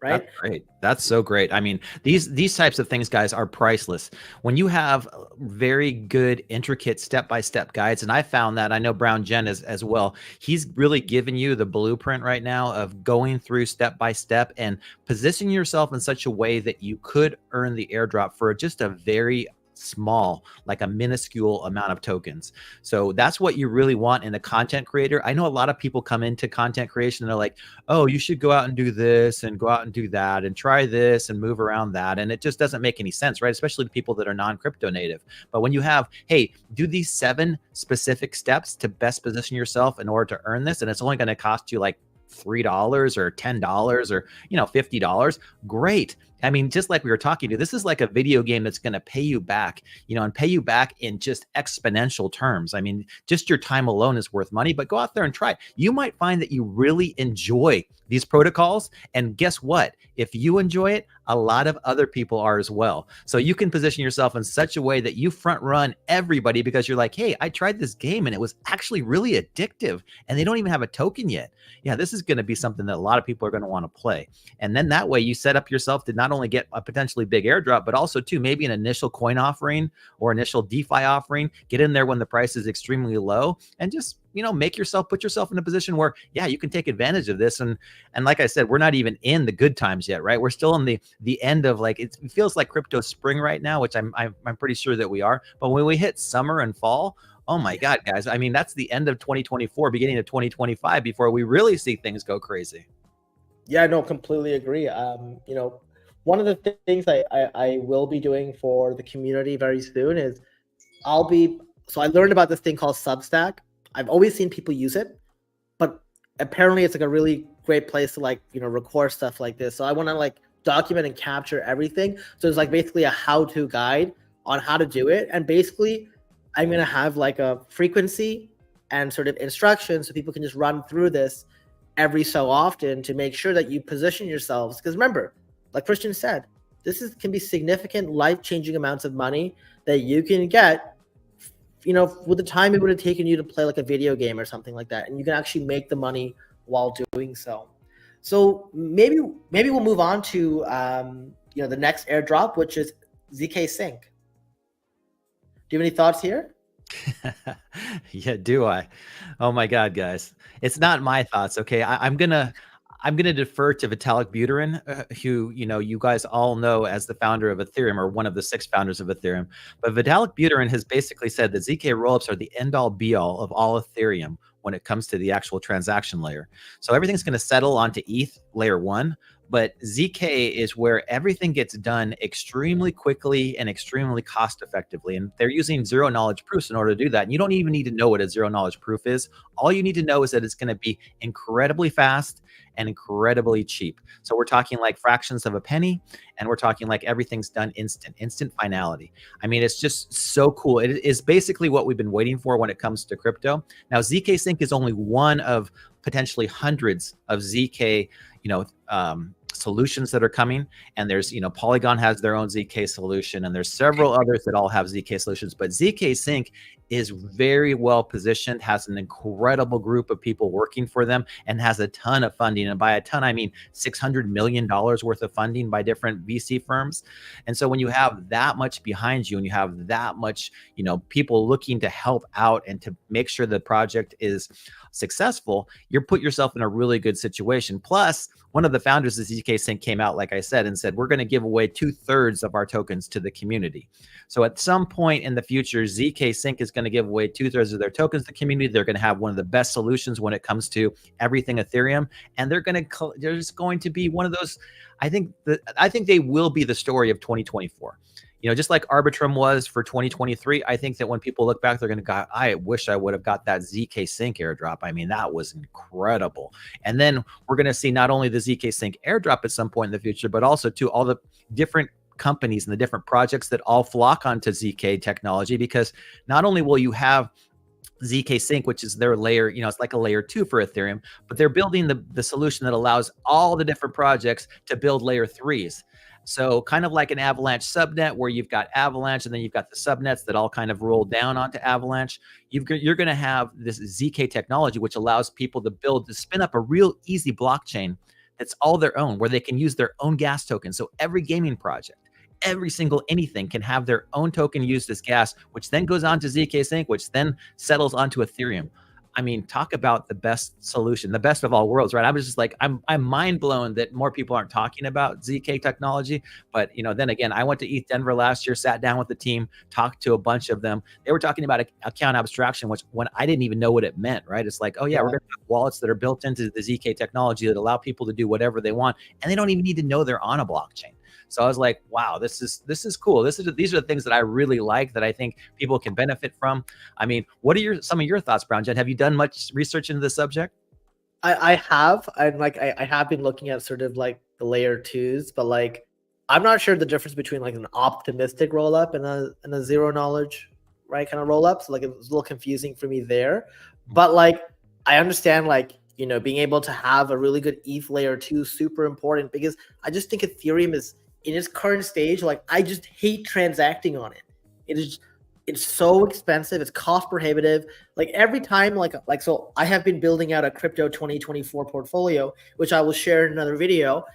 That's right? great. That's so great. I mean, these types of things, guys, are priceless. When you have very good, intricate step-by-step guides, and I found that, I know Brown Jen as well. He's really given you the blueprint right now of going through step by step and positioning yourself in such a way that you could earn the airdrop for just a very small, like a minuscule amount of tokens. So that's what you really want in a content creator. I know a lot of people come into content creation and they're like, oh, you should go out and do this and go out and do that and try this and move around that. And it just doesn't make any sense, right? Especially to people that are non-crypto native. But when you have, hey, do these 7 specific steps to best position yourself in order to earn this, and it's only going to cost you like $3 or $10 or $50, great. I mean, just like we were talking to, this is like a video game that's going to pay you back, and pay you back in just exponential terms. I mean, just your time alone is worth money, but go out there and try it. You might find that you really enjoy these protocols. And guess what? If you enjoy it, a lot of other people are as well. So you can position yourself in such a way that you front run everybody because you're like, hey, I tried this game and it was actually really addictive and they don't even have a token yet. Yeah, this is going to be something that a lot of people are going to want to play. And then that way you set up yourself to not only get a potentially big airdrop, but also too, maybe an initial coin offering or initial DeFi offering, get in there when the price is extremely low and just, put yourself in a position where, yeah, you can take advantage of this. And like I said, we're not even in the good times yet, right? We're still in the end of like, it feels like crypto spring right now, which I'm pretty sure that we are. But when we hit summer and fall, oh my God, guys, I mean, that's the end of 2024, beginning of 2025 before we really see things go crazy. Yeah, no, completely agree. One of the things I will be doing for the community very soon is so I learned about this thing called Substack. I've always seen people use it, but apparently it's like a really great place to like, record stuff like this. So I want to like document and capture everything. So it's like basically a how-to guide on how to do it. And basically I'm going to have like a frequency and sort of instructions so people can just run through this every so often to make sure that you position yourselves. Because remember, like Christian said, can be significant life-changing amounts of money that you can get, with the time it would have taken you to play like a video game or something like that. And you can actually make the money while doing so. So maybe we'll move on to, the next airdrop, which is ZK Sync. Do you have any thoughts here? Yeah, do I? Oh my God, guys. It's not my thoughts. Okay. I'm gonna defer to Vitalik Buterin, who, you guys all know as the founder of Ethereum or one of the 6 founders of Ethereum. But Vitalik Buterin has basically said that ZK rollups are the end all be all of all Ethereum when it comes to the actual transaction layer. So everything's going to settle onto ETH layer 1. But ZK is where everything gets done extremely quickly and extremely cost effectively. And they're using zero knowledge proofs in order to do that. And you don't even need to know what a zero knowledge proof is. All you need to know is that it's going to be incredibly fast and incredibly cheap. So we're talking like fractions of a penny, and we're talking like everything's done instant finality. I mean, it's just so cool. It is basically what we've been waiting for when it comes to crypto. Now, ZK Sync is only one of potentially hundreds of ZK, solutions that are coming. And there's, Polygon has their own ZK solution, and there's several others that all have ZK solutions. But ZK Sync is very well positioned, has an incredible group of people working for them, and has a ton of funding. And by a ton, I mean $600 million worth of funding by different VC firms. And so when you have that much behind you and you have that much, people looking to help out and to make sure the project is successful, you put yourself in a really good situation. Plus, one of the founders of ZK Sync came out, like I said, and said, we're going to give away 2/3 of our tokens to the community. So at some point in the future, ZK Sync is going to give away 2/3 of their tokens to the community. They're going to have one of the best solutions when it comes to everything Ethereum. And they're just going to be one of those, I think they will be the story of 2024. Just like Arbitrum was for 2023, I think that when people look back, they're going to go, I wish I would have got that ZK Sync airdrop. I mean, that was incredible. And then we're going to see not only the ZK Sync airdrop at some point in the future, but also to all the different companies and the different projects that all flock onto ZK technology, because not only will you have ZK Sync, which is their layer, it's like a layer 2 for Ethereum, but they're building the solution that allows all the different projects to build layer 3s. So kind of like an Avalanche subnet, where you've got Avalanche and then you've got the subnets that all kind of roll down onto Avalanche. You're going to have this ZK technology, which allows people to spin up a real easy blockchain that's all their own, where they can use their own gas token. So every gaming project, every single anything can have their own token used as gas, which then goes on to ZK Sync, which then settles onto Ethereum. I mean, talk about the best solution, the best of all worlds, right? I was just like, I'm mind blown that more people aren't talking about ZK technology. But then again, I went to ETH Denver last year, sat down with the team, talked to a bunch of them. They were talking about account abstraction, which when I didn't even know what it meant, right? It's like, oh yeah, we're going to have wallets that are built into the ZK technology that allow people to do whatever they want, and they don't even need to know they're on a blockchain. So I was like, wow, this is cool. These are the things that I really like, that I think people can benefit from. I mean, what are some of your thoughts, Brown Jen? Have you done much research into this subject? I have. I have been looking at sort of like the layer 2s, but like I'm not sure the difference between like an optimistic rollup and a zero knowledge, right, kind of rollup. So like it's a little confusing for me there. But like I understand like being able to have a really good ETH layer 2 is super important, because I just think Ethereum is in its current stage, like I just hate transacting on it. It's so expensive. It's cost prohibitive. Like every time, so I have been building out a crypto 2024 portfolio, which I will share in another video.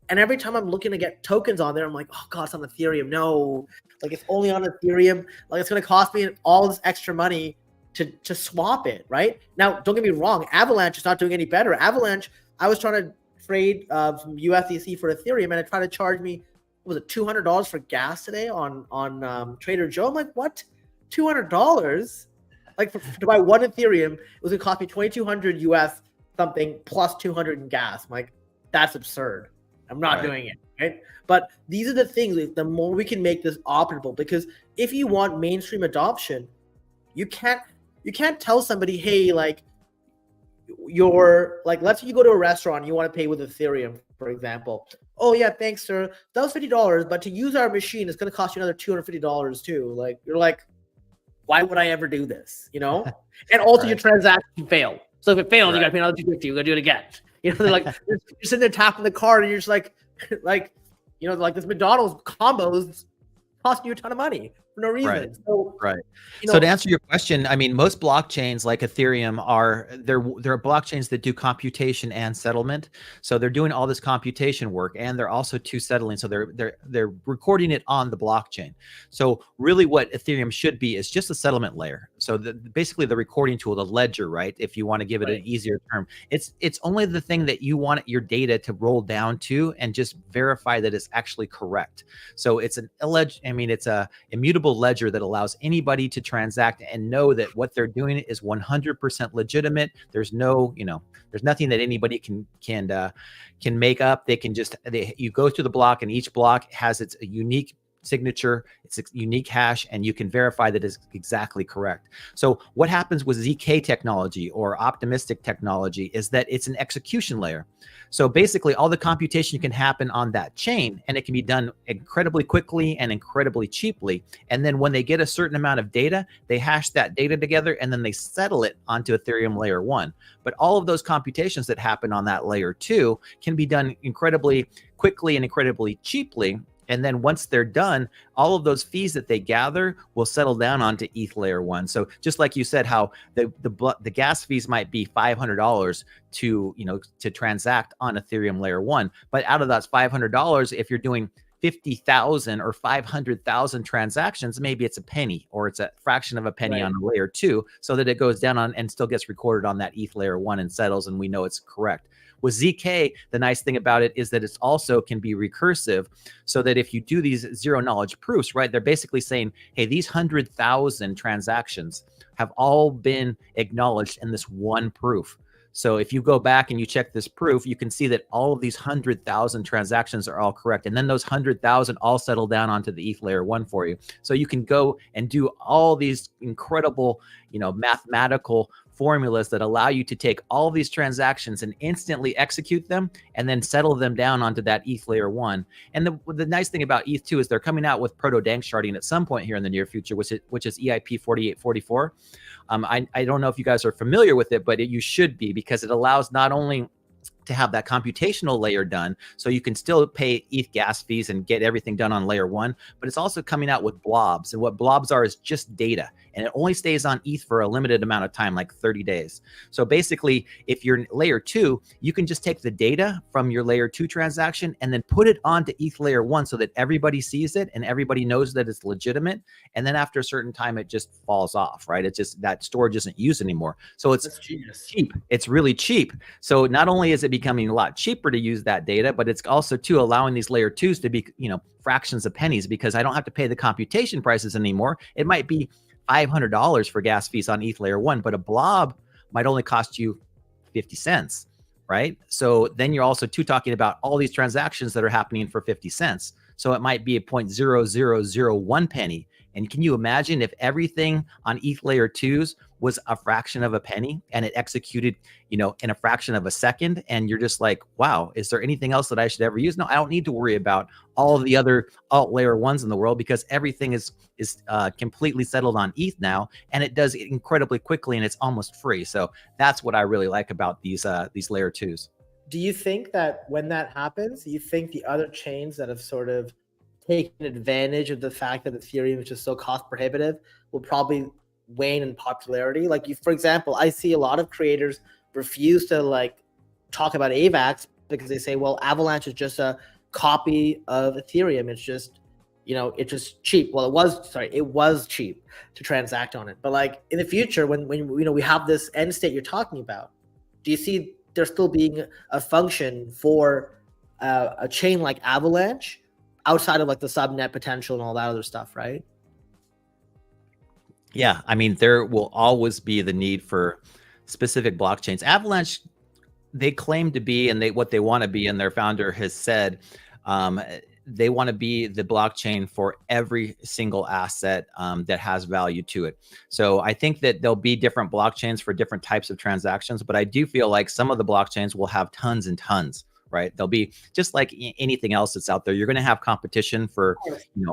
And every time I'm looking to get tokens on there, I'm like, oh God, it's on Ethereum. No, like it's only on Ethereum. Like it's going to cost me all this extra money to swap it, right? Now, don't get me wrong. Avalanche is not doing any better. Avalanche, I was trying to trade from USDC for Ethereum, and it tried to charge me, was it $200 for gas today on Trader Joe? I'm like, what? $200? Like to buy one Ethereum, it was gonna cost me 2,200 US something plus 200 in gas. I'm like, that's absurd. I'm not doing it, right? But these are the things. The more we can make this operable, because if you want mainstream adoption, you can't tell somebody, hey, like let's say you go to a restaurant and you want to pay with Ethereum, for example. Oh yeah, thanks, sir. That was $50, but to use our machine, it's going to cost you another $250 too. Like you're like, why would I ever do this? And also your transaction failed. So if it fails, you got to pay another $250. You got to do it again. They're like you're sitting there tapping the card, and you're just like this McDonald's combos costing you a ton of money for no reason. Right. So to answer your question, I mean, most blockchains like Ethereum they're blockchains that do computation and settlement. So they're doing all this computation work, and they're also settling. So they're recording it on the blockchain. So really what Ethereum should be is just a settlement layer. So basically the recording tool, the ledger, right? If you want to give it an easier term, it's only the thing that you want your data to roll down to and just verify that it's actually correct. So it's it's a immutable ledger that allows anybody to transact and know that what they're doing is 100% legitimate. There's there's nothing that anybody can make up. You go through the block, and each block has its unique signature, it's a unique hash, and you can verify that it's exactly correct. So what happens with ZK technology or optimistic technology is that it's an execution layer. So basically all the computation can happen on that chain, and it can be done incredibly quickly and incredibly cheaply. And then when they get a certain amount of data, they hash that data together, and then they settle it onto Ethereum layer 1. But all of those computations that happen on that layer 2 can be done incredibly quickly and incredibly cheaply. And then once they're done, all of those fees that they gather will settle down onto ETH layer 1. So just like you said, how the gas fees might be $500 to transact on Ethereum layer 1, but out of that $500, if you're doing 50,000 or 500,000 transactions, maybe it's a penny, or it's a fraction of a penny on layer 2, so that it goes down on and still gets recorded on that ETH layer 1 and settles, and we know it's correct. With ZK, the nice thing about it is that it's also can be recursive, so that if you do these zero knowledge proofs, right, they're basically saying, hey, these 100,000 transactions have all been acknowledged in this one proof. So if you go back and you check this proof, you can see that all of these 100,000 transactions are all correct. And then those 100,000 all settle down onto the ETH layer 1 for you. So you can go and do all these incredible, mathematical formulas that allow you to take all these transactions and instantly execute them and then settle them down onto that ETH layer 1. And the nice thing about ETH 2 is they're coming out with proto-dank sharding at some point here in the near future, which is EIP 4844. I don't know if you guys are familiar with it, but you should be, because it allows not only to have that computational layer done, so you can still pay ETH gas fees and get everything done on layer 1, but it's also coming out with blobs. And what blobs are is just data, and it only stays on ETH for a limited amount of time, like 30 days. So basically, if you're layer 2, you can just take the data from your layer 2 transaction and then put it onto ETH layer 1 so that everybody sees it and everybody knows that it's legitimate. And then after a certain time, it just falls off, right? It's just that storage isn't used anymore. So it's cheap. It's really cheap. So not only is it becoming a lot cheaper to use that data, but it's also too allowing these layer 2s to be, fractions of pennies, because I don't have to pay the computation prices anymore. It might be $500 for gas fees on ETH layer 1, but a blob might only cost you 50 cents, right? So then you're also talking about all these transactions that are happening for 50 cents. So it might be a 0.0001 penny. And can you imagine if everything on ETH layer 2s was a fraction of a penny and it executed, in a fraction of a second? And you're just like, wow, is there anything else that I should ever use? No, I don't need to worry about all of the other alt layer 1s in the world, because everything is completely settled on ETH now, and it does it incredibly quickly, and it's almost free. So that's what I really like about these layer 2s. Do you think that when that happens, you think the other chains that have sort of taken advantage of the fact that Ethereum is just so cost prohibitive will probably wane in popularity? Like, for example, I see a lot of creators refuse to talk about AVAX because they say, well, Avalanche is just a copy of Ethereum. It's just, it's just cheap. Well, it was cheap to transact on it. But in the future, when we have this end state you're talking about, do you see there still being a function for a chain like Avalanche outside of the subnet potential and all that other stuff, right? Yeah, I mean, there will always be the need for specific blockchains. Avalanche, they claim to be, and what they want to be, and their founder has said, they want to be the blockchain for every single asset that has value to it. So I think that there'll be different blockchains for different types of transactions, but I do feel like some of the blockchains will have tons and tons, right? They'll be just like anything else that's out there. You're going to have competition for,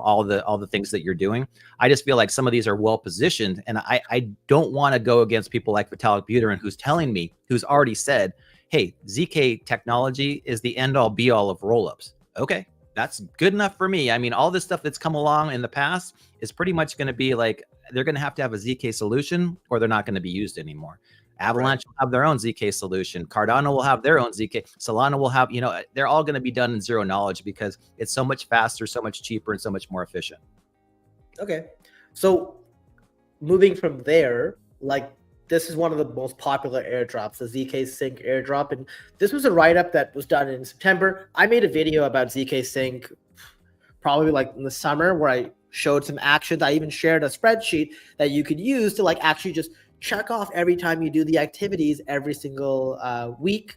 all the things that you're doing. I just feel like some of these are well positioned, and I don't want to go against people like Vitalik Buterin, who's already said, hey, ZK technology is the end all be all of rollups. Okay, that's good enough for me. I mean, all this stuff that's come along in the past is pretty much going to be they're going to have a ZK solution, or they're not going to be used anymore. Avalanche will have their own ZK solution. Cardano will have their own ZK. Solana will have, they're all going to be done in zero knowledge, because it's so much faster, so much cheaper, and so much more efficient. Okay. So moving from there, this is one of the most popular airdrops, the ZK Sync airdrop. And this was a write-up that was done in September. I made a video about ZK Sync probably in the summer, where I showed some actions. I even shared a spreadsheet that you could use to actually just check off every time you do the activities every single week.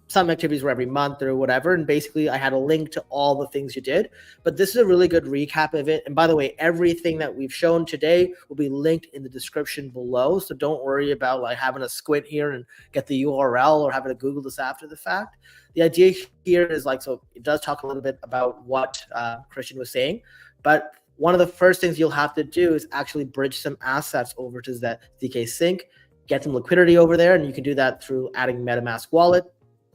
Some activities were every month or whatever. And basically I had a link to all the things you did, but this is a really good recap of it. And by the way, everything that we've shown today will be linked in the description below. So don't worry about having to squint here and get the URL or having to Google this after the fact. The idea here is so it does talk a little bit about what Christian was saying, but one of the first things you'll have to do is actually bridge some assets over to the ZK Sync, get some liquidity over there, and you can do that through adding MetaMask wallet.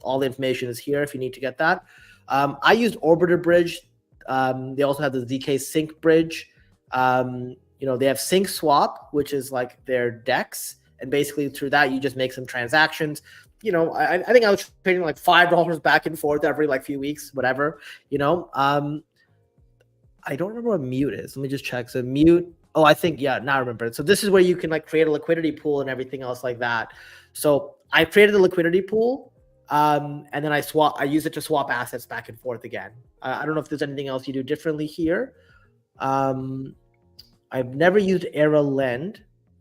All the information is here if you need to get that. I used Orbiter Bridge. They also have the ZK Sync Bridge. They have Sync Swap, which is their DEX, and basically through that you just make some transactions. I think I was trading $5 back and forth every few weeks, whatever. I don't remember what Mute is. Let me just check. So Mute, now I remember it. So this is where you can create a liquidity pool and everything else like that. So I created a liquidity pool, and then I use it to swap assets back and forth again. I don't know if there's anything else you do differently here. I've never used AeroLend.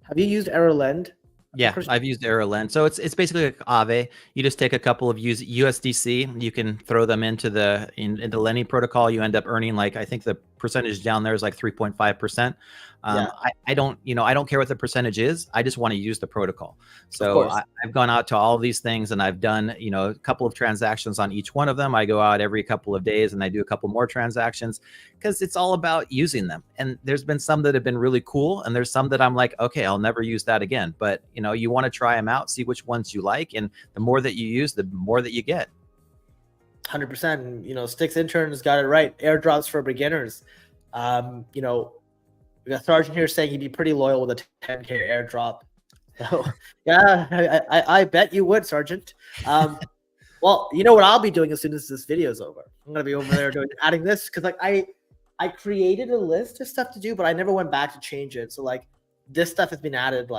Have you used AeroLend? Yeah, I've used AeroLend. So it's basically like Aave. You just take a couple of USDC, you can throw them into the lending protocol. You end up earning I think the percentage down there is like 3.5%. Yeah, I don't, I don't care what the percentage is. I just want to use the protocol. of So course. I've gone out to all of these things and I've done, a couple of transactions on each one of them. I go out every couple of days and I do a couple more transactions because it's all about using them. And there's been some that have been really cool. And there's some that I'm like, okay, I'll never use that again. But, you want to try them out, see which ones you like. And the more that you use, the more that you get. 100%. Sticks interns got it right. Airdrops for beginners. We got Sergeant here saying he'd be pretty loyal with a 10K airdrop. So yeah, I bet you would, Sergeant. Well, you know what I'll be doing as soon as this video is over? I'm gonna be over there adding this because like I created a list of stuff to do, but I never went back to change it. So like this stuff has been added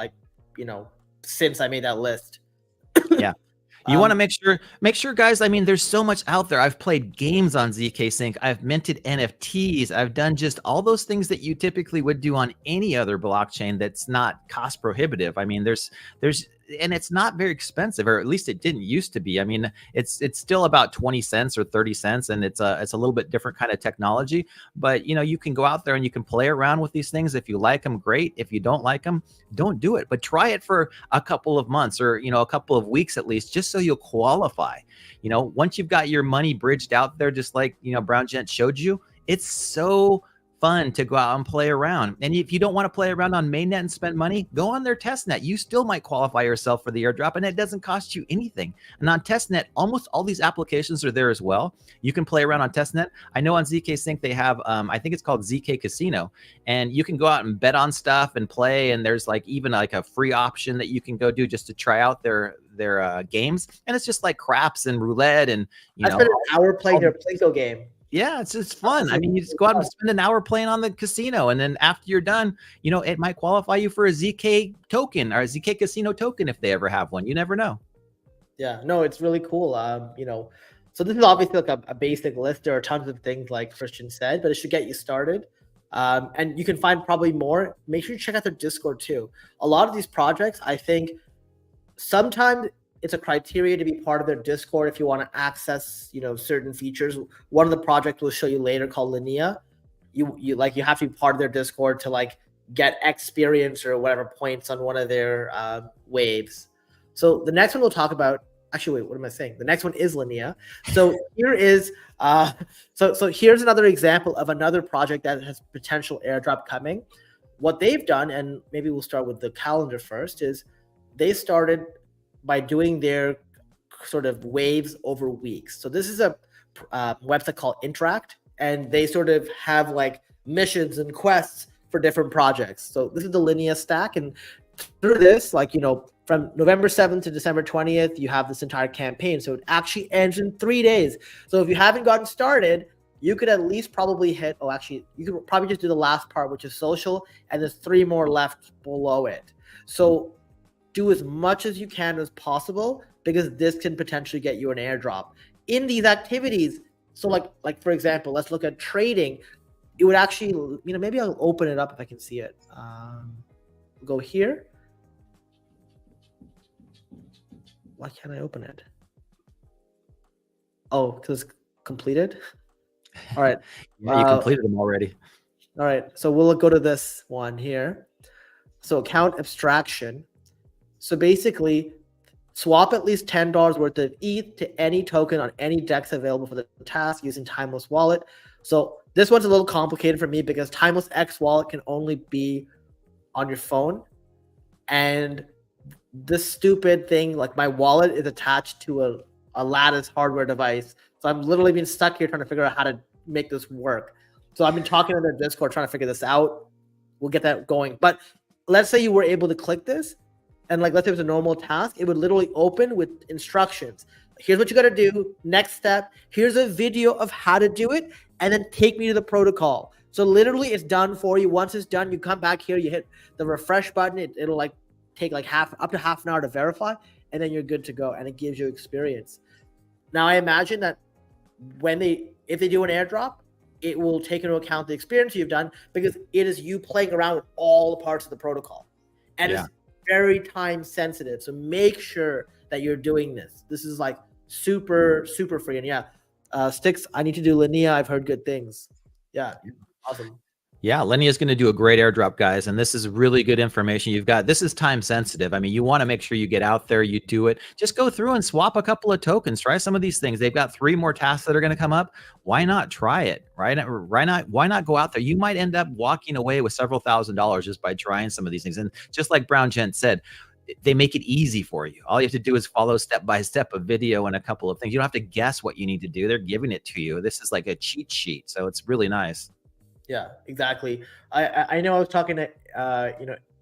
since I made that list. Yeah. You want to make sure, guys. I mean, there's so much out there. I've played games on ZK Sync. I've minted NFTs. I've done just all those things that you typically would do on any other blockchain that's not cost prohibitive. I mean, and it's not very expensive, or at least it didn't used to be. I mean, it's still about 20 cents or 30 cents, and it's a little bit different kind of technology. But you can go out there and you can play around with these things. If you like them, great. If you don't like them, don't do it. But try it for a couple of months or a couple of weeks at least, just so you'll qualify. Once you've got your money bridged out there, just like Brown Gent showed you, it's so fun to go out and play around. And if you don't want to play around on mainnet and spend money, go on their testnet. You still might qualify yourself for the airdrop, and it doesn't cost you anything. And on testnet, almost all these applications are there as well. You can play around on testnet. I know on ZK Sync they have, I think it's called ZK Casino, and you can go out and bet on stuff and play. And there's even a free option that you can go do just to try out their games. And it's just like craps and roulette and I spent an hour playing their Plinko game. Yeah, it's fun. I mean, you just go out and spend an hour playing on the casino, and then after you're done, it might qualify you for a ZK token or a ZK Casino token if they ever have one. You never know. Yeah, no, it's really cool. So this is obviously like a basic list. There are tons of things like Christian said, but it should get you started. And you can find probably more. Make sure you check out their Discord too. A lot of these projects, I think, sometimes it's a criteria to be part of their Discord if you want to access, certain features. One of the projects we'll show you later called Linea. You have to be part of their Discord to get experience or whatever points on one of their waves. So the next one we'll talk about. Actually, wait, what am I saying? The next one is Linea. So here is so here's another example of another project that has potential airdrop coming. What they've done, and maybe we'll start with the calendar first, is they started by doing their sort of waves over weeks. So this is a website called Interact, and they sort of have missions and quests for different projects. So this is the Linea stack, and through this, from November 7th to December 20th, you have this entire campaign. So it actually ends in 3 days. So if you haven't gotten started, you could at least probably hit, you could probably just do the last part, which is social, and there's 3 more left below it. So do as much as you can as possible, because this can potentially get you an airdrop in these activities. So like for example, let's look at trading. It would actually, maybe I'll open it up if I can see it. Go here. Why can't I open it? Oh, because it's completed. All right. Yeah, you completed them already. All right. So we'll go to this one here. So account abstraction. So basically, swap at least $10 worth of ETH to any token on any DEX available for the task using Timeless Wallet. So this one's a little complicated for me because Timeless X Wallet can only be on your phone. And this stupid thing, my wallet is attached to a Lattice hardware device. So I'm literally being stuck here trying to figure out how to make this work. So I've been talking to their Discord trying to figure this out. We'll get that going. But let's say you were able to click this. And let's say it was a normal task, it would literally open with instructions. Here's what you got to do. Next step. Here's a video of how to do it. And then take me to the protocol. So literally it's done for you. Once it's done, you come back here, you hit the refresh button. It'll take up to half an hour to verify. And then you're good to go. And it gives you experience. Now I imagine that if they do an airdrop, it will take into account the experience you've done, because it is you playing around with all the parts of the protocol. And it's very time sensitive. So make sure that you're doing this. This is super, super free. And Sticks, I need to do Linea. I've heard good things. Yeah. Awesome. Yeah, Lenny is going to do a great airdrop, guys. And this is really good information you've got. This is time sensitive. I mean, you want to make sure you get out there, you do it. Just go through and swap a couple of tokens. Try some of these things. They've got 3 more tasks that are going to come up. Why not try it? Right? Why not go out there? You might end up walking away with several $1,000s just by trying some of these things. And just like Brown Gent said, they make it easy for you. All you have to do is follow step by step a video and a couple of things. You don't have to guess what you need to do. They're giving it to you. This is like a cheat sheet. So it's really nice. Yeah, exactly. I know I was talking to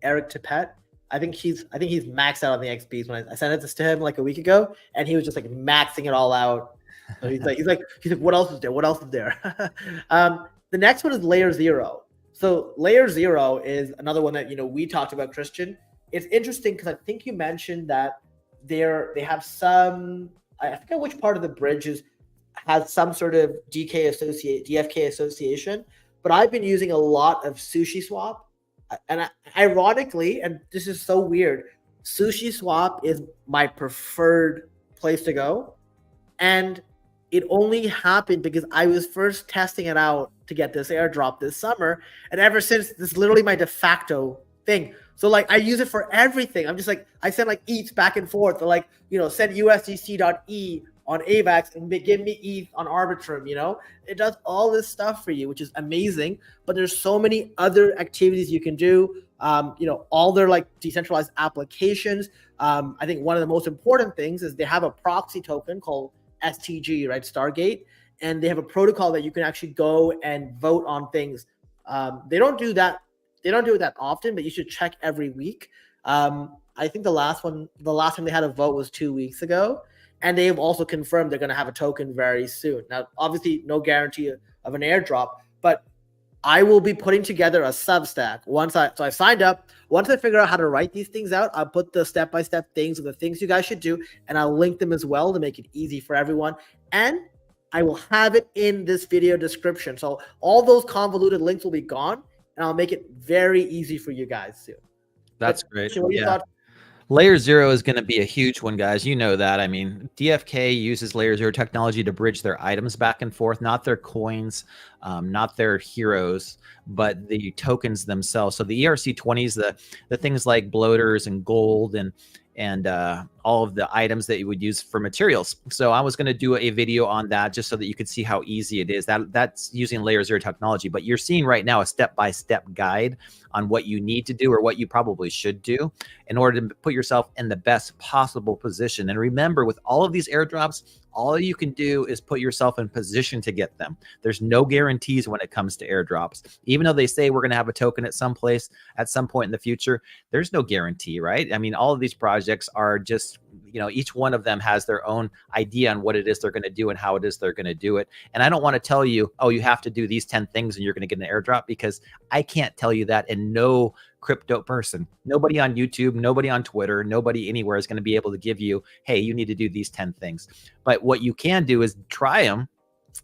Eric Tippett. I think he's maxed out on the XPs when I sent it to him like a week ago, and he was just like maxing it all out. So he's like, what else is there? What else is there? The next one is Layer Zero. So Layer Zero is another one that we talked about, Christian. It's interesting because I think you mentioned that they have some. I forget which part of the bridge has some sort of DFK association. But I've been using a lot of Sushi Swap, and ironically, and this is so weird, Sushi Swap is my preferred place to go, and it only happened because I was first testing it out to get this airdrop this summer, and ever since, this is literally my de facto thing. So like I use it for everything. I'm just like I send like ETH back and forth, or like send USDC.E on AVAX and give me ETH on Arbitrum, it does all this stuff for you, which is amazing. But there's so many other activities you can do. All their like decentralized applications. I think one of the most important things is they have a proxy token called STG, right? Stargate. And they have a protocol that you can actually go and vote on things. They don't do that. They don't do it that often, but you should check every week. I think the last time they had a vote was 2 weeks ago. And they've also confirmed they're going to have a token very soon. Now, obviously, no guarantee of an airdrop, but I will be putting together a Substack so I signed up. Once I figure out how to write these things out, I'll put the step-by-step things of the things you guys should do, and I'll link them as well to make it easy for everyone. And I will have it in this video description. So all those convoluted links will be gone, and I'll make it very easy for you guys soon. That's great. So what you thought? Layer Zero is going to be a huge one, guys. You know that. I mean, DFK uses Layer Zero technology to bridge their items back and forth, not their coins, not their heroes, but the tokens themselves. So the ERC20s, the things like bloaters and gold and all of the items that you would use for materials. So I was going to do a video on that just so that you could see how easy it is. That's using Layer Zero technology, but you're seeing right now a step-by-step guide on what you need to do or what you probably should do in order to put yourself in the best possible position. And remember, with all of these airdrops, all you can do is put yourself in position to get them. There's no guarantees when it comes to airdrops. Even though they say we're going to have a token at some place at some point in the future, there's no guarantee, right? I mean, all of these projects are just, each one of them has their own idea on what it is they're going to do and how it is they're going to do it. And I don't want to tell you, oh, you have to do these 10 things and you're going to get an airdrop, because I can't tell you that, and no crypto person, nobody on YouTube, nobody on Twitter, nobody anywhere is going to be able to give you, hey, you need to do these 10 things. But what you can do is try them.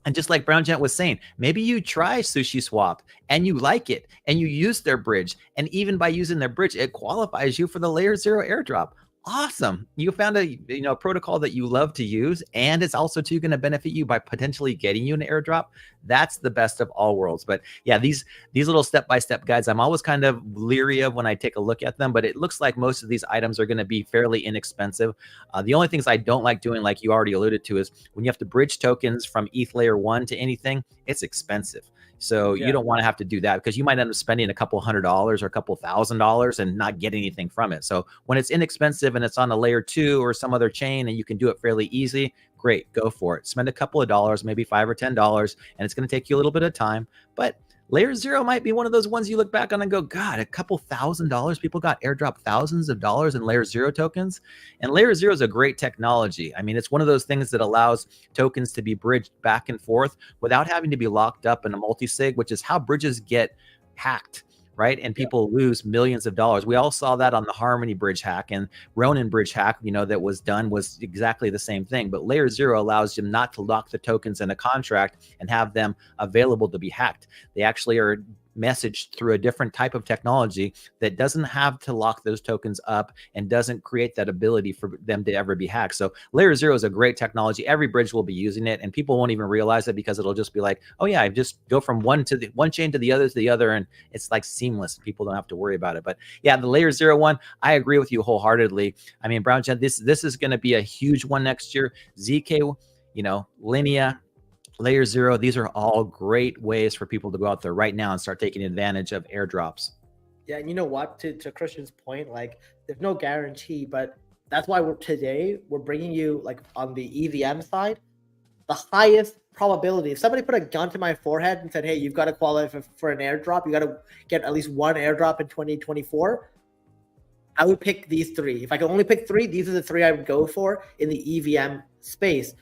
And just like Brown Gent was saying, maybe you try Sushi Swap and you like it and you use their bridge. And even by using their bridge, it qualifies you for the Layer Zero airdrop. Awesome. You found a protocol that you love to use, and it's also too going to benefit you by potentially getting you an airdrop. That's the best of all worlds. But yeah, these little step-by-step guides, I'm always kind of leery of when I take a look at them, but it looks like most of these items are going to be fairly inexpensive. The only things I don't like doing, like you already alluded to, is when you have to bridge tokens from ETH layer 1 to anything, it's expensive. So you don't want to have to do that, because you might end up spending a couple $100s or a couple $1,000s and not get anything from it. So when it's inexpensive and it's on a layer 2 or some other chain and you can do it fairly easy, great, go for it. Spend a couple of dollars, maybe $5 or $10, and it's going to take you a little bit of time. But Layer Zero might be one of those ones you look back on and go, God, a couple $1,000. People got airdrop thousands of dollars in Layer Zero tokens. And Layer Zero is a great technology. I mean, it's one of those things that allows tokens to be bridged back and forth without having to be locked up in a multi-sig, which is how bridges get hacked, right? And people lose millions of dollars. We all saw that on the Harmony bridge hack, and Ronin bridge hack, that was done was exactly the same thing. But Layer Zero allows you not to lock the tokens in a contract and have them available to be hacked. They actually are message through a different type of technology that doesn't have to lock those tokens up and doesn't create that ability for them to ever be hacked. So layer 0 is a great technology. Every bridge will be using it, and people won't even realize it because it'll just be like, oh yeah, I just go from one chain to the other, and it's like seamless. People don't have to worry about it. But yeah, the layer 0 one, I agree with you wholeheartedly. I mean, Brown Jet, this is going to be a huge one next year. ZK, Linea, layer 0, these are all great ways for people to go out there right now and start taking advantage of airdrops. Yeah, and you know what? To Christian's point, like there's no guarantee, but that's why we're bringing you, like, on the EVM side, the highest probability. If somebody put a gun to my forehead and said, "Hey, you've got to qualify for an airdrop. You got to get at least one airdrop in 2024," I would pick these three. If I could only pick three, these are the three I would go for in the EVM space.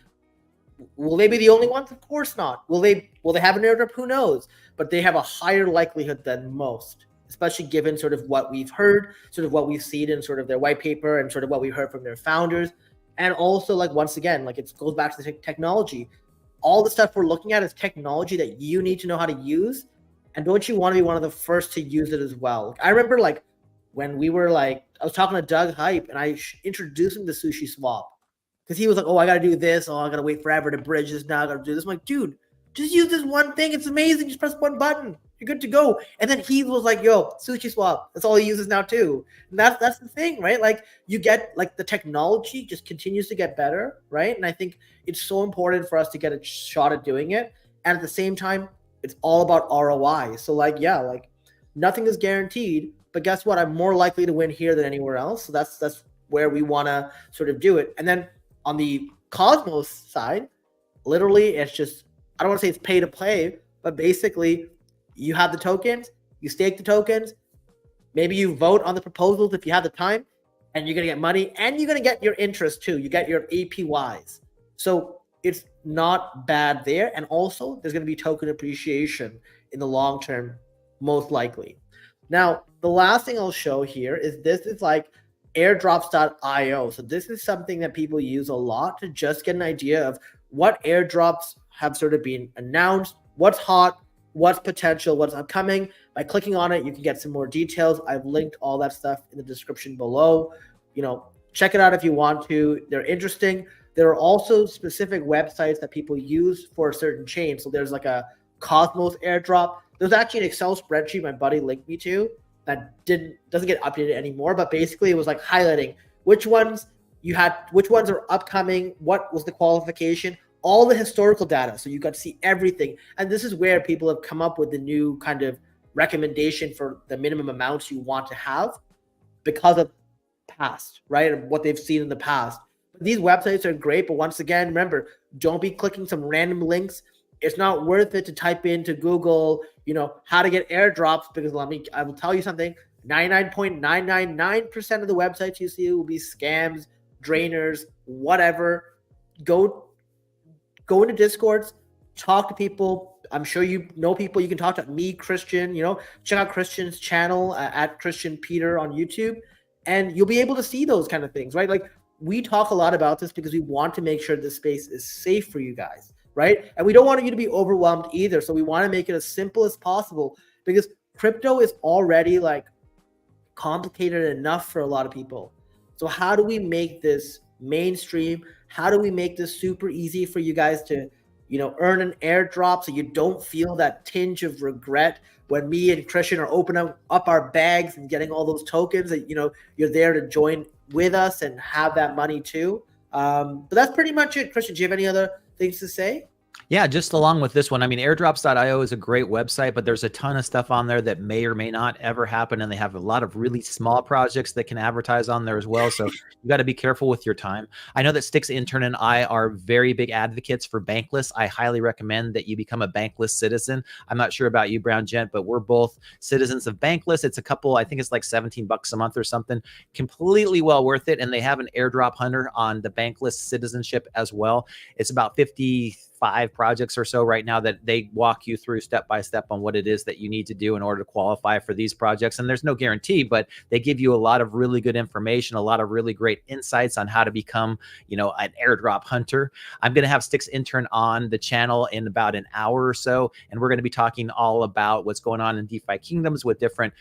Will they be the only ones? Of course not. Will they have an airdrop? Who knows? But they have a higher likelihood than most, especially given sort of what we've heard, sort of what we've seen in sort of their white paper and sort of what we heard from their founders. And also, like, once again, like, it goes back to the technology. All the stuff we're looking at is technology that you need to know how to use. And don't you want to be one of the first to use it as well? Like, I remember, like, when we were, like, I was talking to Doug Hype and I introduced him to Sushi Swap. Because he was like, oh, I got to do this. Oh, I got to wait forever to bridge this. Now I got to do this. I'm like, dude, just use this one thing. It's amazing. Just press one button. You're good to go. And then he was like, yo, Sushi Swap. That's all he uses now too. And that's the thing, right? Like, you get, like, the technology just continues to get better, right? And I think it's so important for us to get a shot at doing it. And at the same time, it's all about ROI. So, like, yeah, like, nothing is guaranteed. But guess what? I'm more likely to win here than anywhere else. So that's where we want to sort of do it. And then on the Cosmos side, literally, it's just, I don't want to say it's pay to play, but basically you have the tokens, you stake the tokens, maybe you vote on the proposals if you have the time, and you're going to get money, and you're going to get your interest too. You get your APYs. So it's not bad there. And also there's going to be token appreciation in the long term, most likely. Now, the last thing I'll show here is this is like airdrops.io. So this is something that people use a lot to just get an idea of what airdrops have sort of been announced, what's hot, what's potential, what's upcoming. By clicking on it, you can get some more details. I've linked all that stuff in the description below. Check it out if you want to. They're interesting. There are also specific websites that people use for a certain chain. So there's like a Cosmos airdrop. There's actually an Excel spreadsheet my buddy linked me to that doesn't get updated anymore, but basically it was like highlighting which ones are upcoming, what was the qualification, all the historical data. So you got to see everything. And this is where people have come up with the new kind of recommendation for the minimum amounts you want to have because of past, right? Of what they've seen in the past. These websites are great, but once again, remember, don't be clicking some random links. It's not worth it to type into Google, how to get airdrops, because I will tell you something, 99.999% of the websites you see will be scams, drainers, whatever. Go into Discords, talk to people. I'm sure you know people. You can talk to me, Christian, check out Christian's channel at Christian Peter on YouTube, and you'll be able to see those kind of things, right? Like, we talk a lot about this because we want to make sure this space is safe for you guys, right? And we don't want you to be overwhelmed either. So we want to make it as simple as possible, because crypto is already, like, complicated enough for a lot of people. So how do we make this mainstream? How do we make this super easy for you guys to, earn an airdrop so you don't feel that tinge of regret when me and Christian are opening up our bags and getting all those tokens that, you're there to join with us and have that money too. But that's pretty much it. Christian, do you have any other things to say? Yeah, just along with this one, I mean, airdrops.io is a great website, but there's a ton of stuff on there that may or may not ever happen. And they have a lot of really small projects that can advertise on there as well. So you got to be careful with your time. I know that Sticks Intern and I are very big advocates for Bankless. I highly recommend that you become a Bankless citizen. I'm not sure about you, Brown Gent, but we're both citizens of Bankless. It's I think it's like $17 a month or something. Completely well worth it. And they have an airdrop hunter on the Bankless citizenship as well. It's about 54 5 projects or so right now that they walk you through step by step on what it is that you need to do in order to qualify for these projects. And there's no guarantee, but they give you a lot of really good information, a lot of really great insights on how to become, an airdrop hunter. I'm going to have Sticks Intern on the channel in about an hour or so, and we're going to be talking all about what's going on in DeFi Kingdoms with different,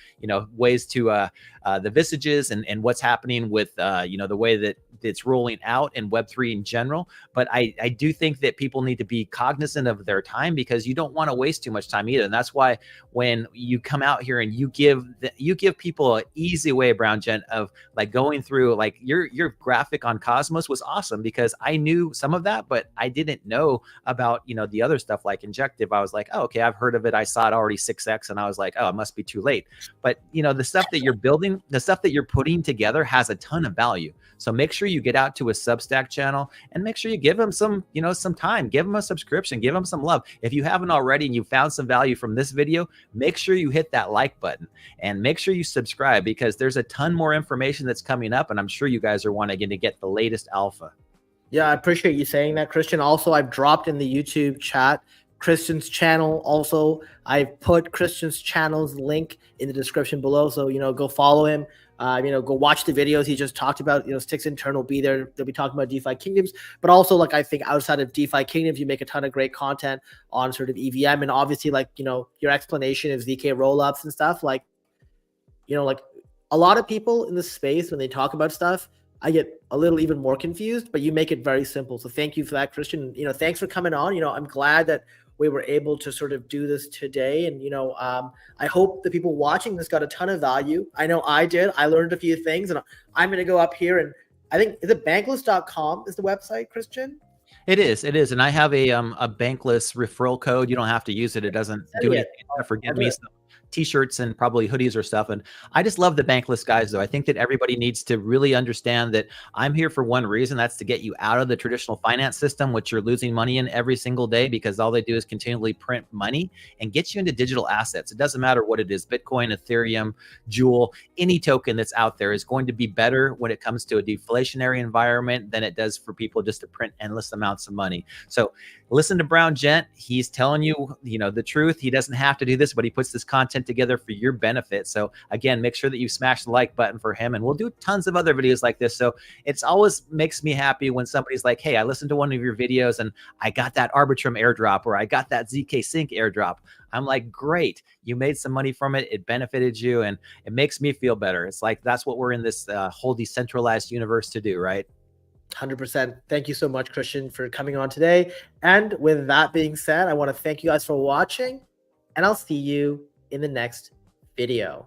ways to the visages and what's happening with, the way that it's rolling out in Web3 in general. But I do think that people need to be cognizant of their time, because you don't want to waste too much time either. And that's why when you come out here and you give people an easy way, Brown Gent, of like going through, like your graphic on Cosmos was awesome, because I knew some of that, but I didn't know about, the other stuff like Injective. I was like, oh, okay, I've heard of it. I saw it already 6x, and I was like, oh, it must be too late. But the stuff that you're building, the stuff that you're putting together has a ton of value. So make sure you get out to a Substack channel and make sure you give them some, some time, give them a subscription, give them some love. If you haven't already and you found some value from this video, make sure you hit that like button and make sure you subscribe, because there's a ton more information that's coming up, and I'm sure you guys are wanting to get the latest alpha. Yeah, I appreciate you saying that, Christian. Also, I've dropped in the YouTube chat Christian's channel. Also, I've put Christian's channel's link in the description below. So, go follow him. Go watch the videos he just talked about. Sticks Intern will be there. They'll be talking about DeFi Kingdoms. But also, like, I think outside of DeFi Kingdoms, you make a ton of great content on sort of EVM. And obviously, like, your explanation of ZK rollups and stuff. Like, like a lot of people in this space, when they talk about stuff, I get a little even more confused, but you make it very simple. So thank you for that, Christian. Thanks for coming on. I'm glad that we were able to sort of do this today. And, I hope the people watching this got a ton of value. I know I did. I learned a few things, and I'm going to go up here, and I think, is it bankless.com is the website, Christian? It is. And I have a Bankless referral code. You don't have to use it. It doesn't do anything except for give me some t-shirts and probably hoodies or stuff. And I just love the Bankless guys, though. I think that everybody needs to really understand that I'm here for one reason. That's to get you out of the traditional finance system, which you're losing money in every single day, because all they do is continually print money, and get you into digital assets. It doesn't matter what it is. Bitcoin, Ethereum, Jewel, any token that's out there is going to be better when it comes to a deflationary environment than it does for people just to print endless amounts of money. So listen to Brown Gent. He's telling you, the truth. He doesn't have to do this, but he puts this content together for your benefit. So again, make sure that you smash the like button for him, and we'll do tons of other videos like this. So it's always makes me happy when somebody's like, hey, I listened to one of your videos and I got that Arbitrum airdrop, or I got that ZK Sync airdrop. I'm like, great, you made some money from it. It benefited you, and it makes me feel better. It's like, that's what we're in this whole decentralized universe to do, right? 100%. Thank you so much, Christian, for coming on today. And with that being said, I want to thank you guys for watching, and I'll see you in the next video.